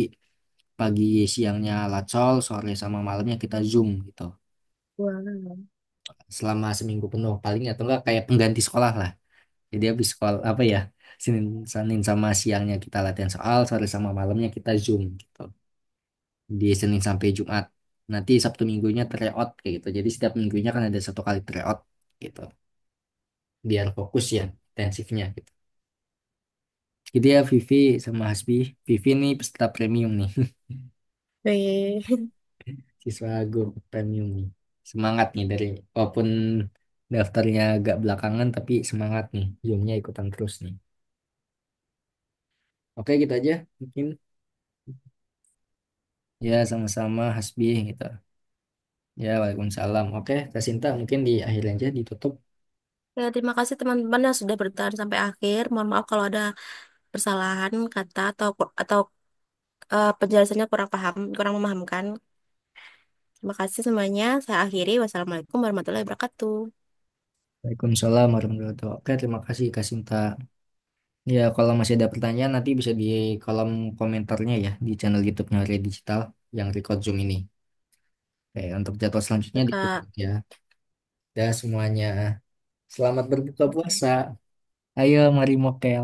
pagi siangnya Latsol, sore sama malamnya kita Zoom gitu Wow. selama seminggu penuh paling, atau enggak kayak pengganti sekolah lah. Jadi habis sekolah apa ya, Senin Senin sama siangnya kita latihan soal, sore sama malamnya kita Zoom gitu di Senin sampai Jumat. Nanti Sabtu Minggunya tryout kayak gitu. Jadi setiap minggunya kan ada 1 kali tryout gitu. Biar fokus ya intensifnya gitu. Jadi ya Vivi sama Hasbi. Vivi nih peserta premium nih. Weh. Siswa Go premium nih. Semangat nih dari walaupun daftarnya agak belakangan tapi semangat nih. Zoomnya ikutan terus nih. Oke gitu aja mungkin. Ya sama-sama Hasbi gitu. Ya Waalaikumsalam. Oke Kasinta mungkin di akhir aja ditutup. Ya, terima kasih teman-teman yang sudah bertahan sampai akhir. Mohon maaf kalau ada kesalahan kata atau penjelasannya kurang paham, kurang memahamkan. Terima kasih semuanya. Saya akhiri. Wassalamualaikum warahmatullahi wabarakatuh. Waalaikumsalam warahmatullahi wabarakatuh. Oke, terima kasih Kak Sinta. Ya, kalau masih ada pertanyaan nanti bisa di kolom komentarnya ya di channel YouTube-nya Area Digital yang record Zoom ini. Oke, untuk jadwal selanjutnya Ya, ditutup Kak. ya. Dah semuanya. Selamat berbuka puasa. Ayo, mari mokel.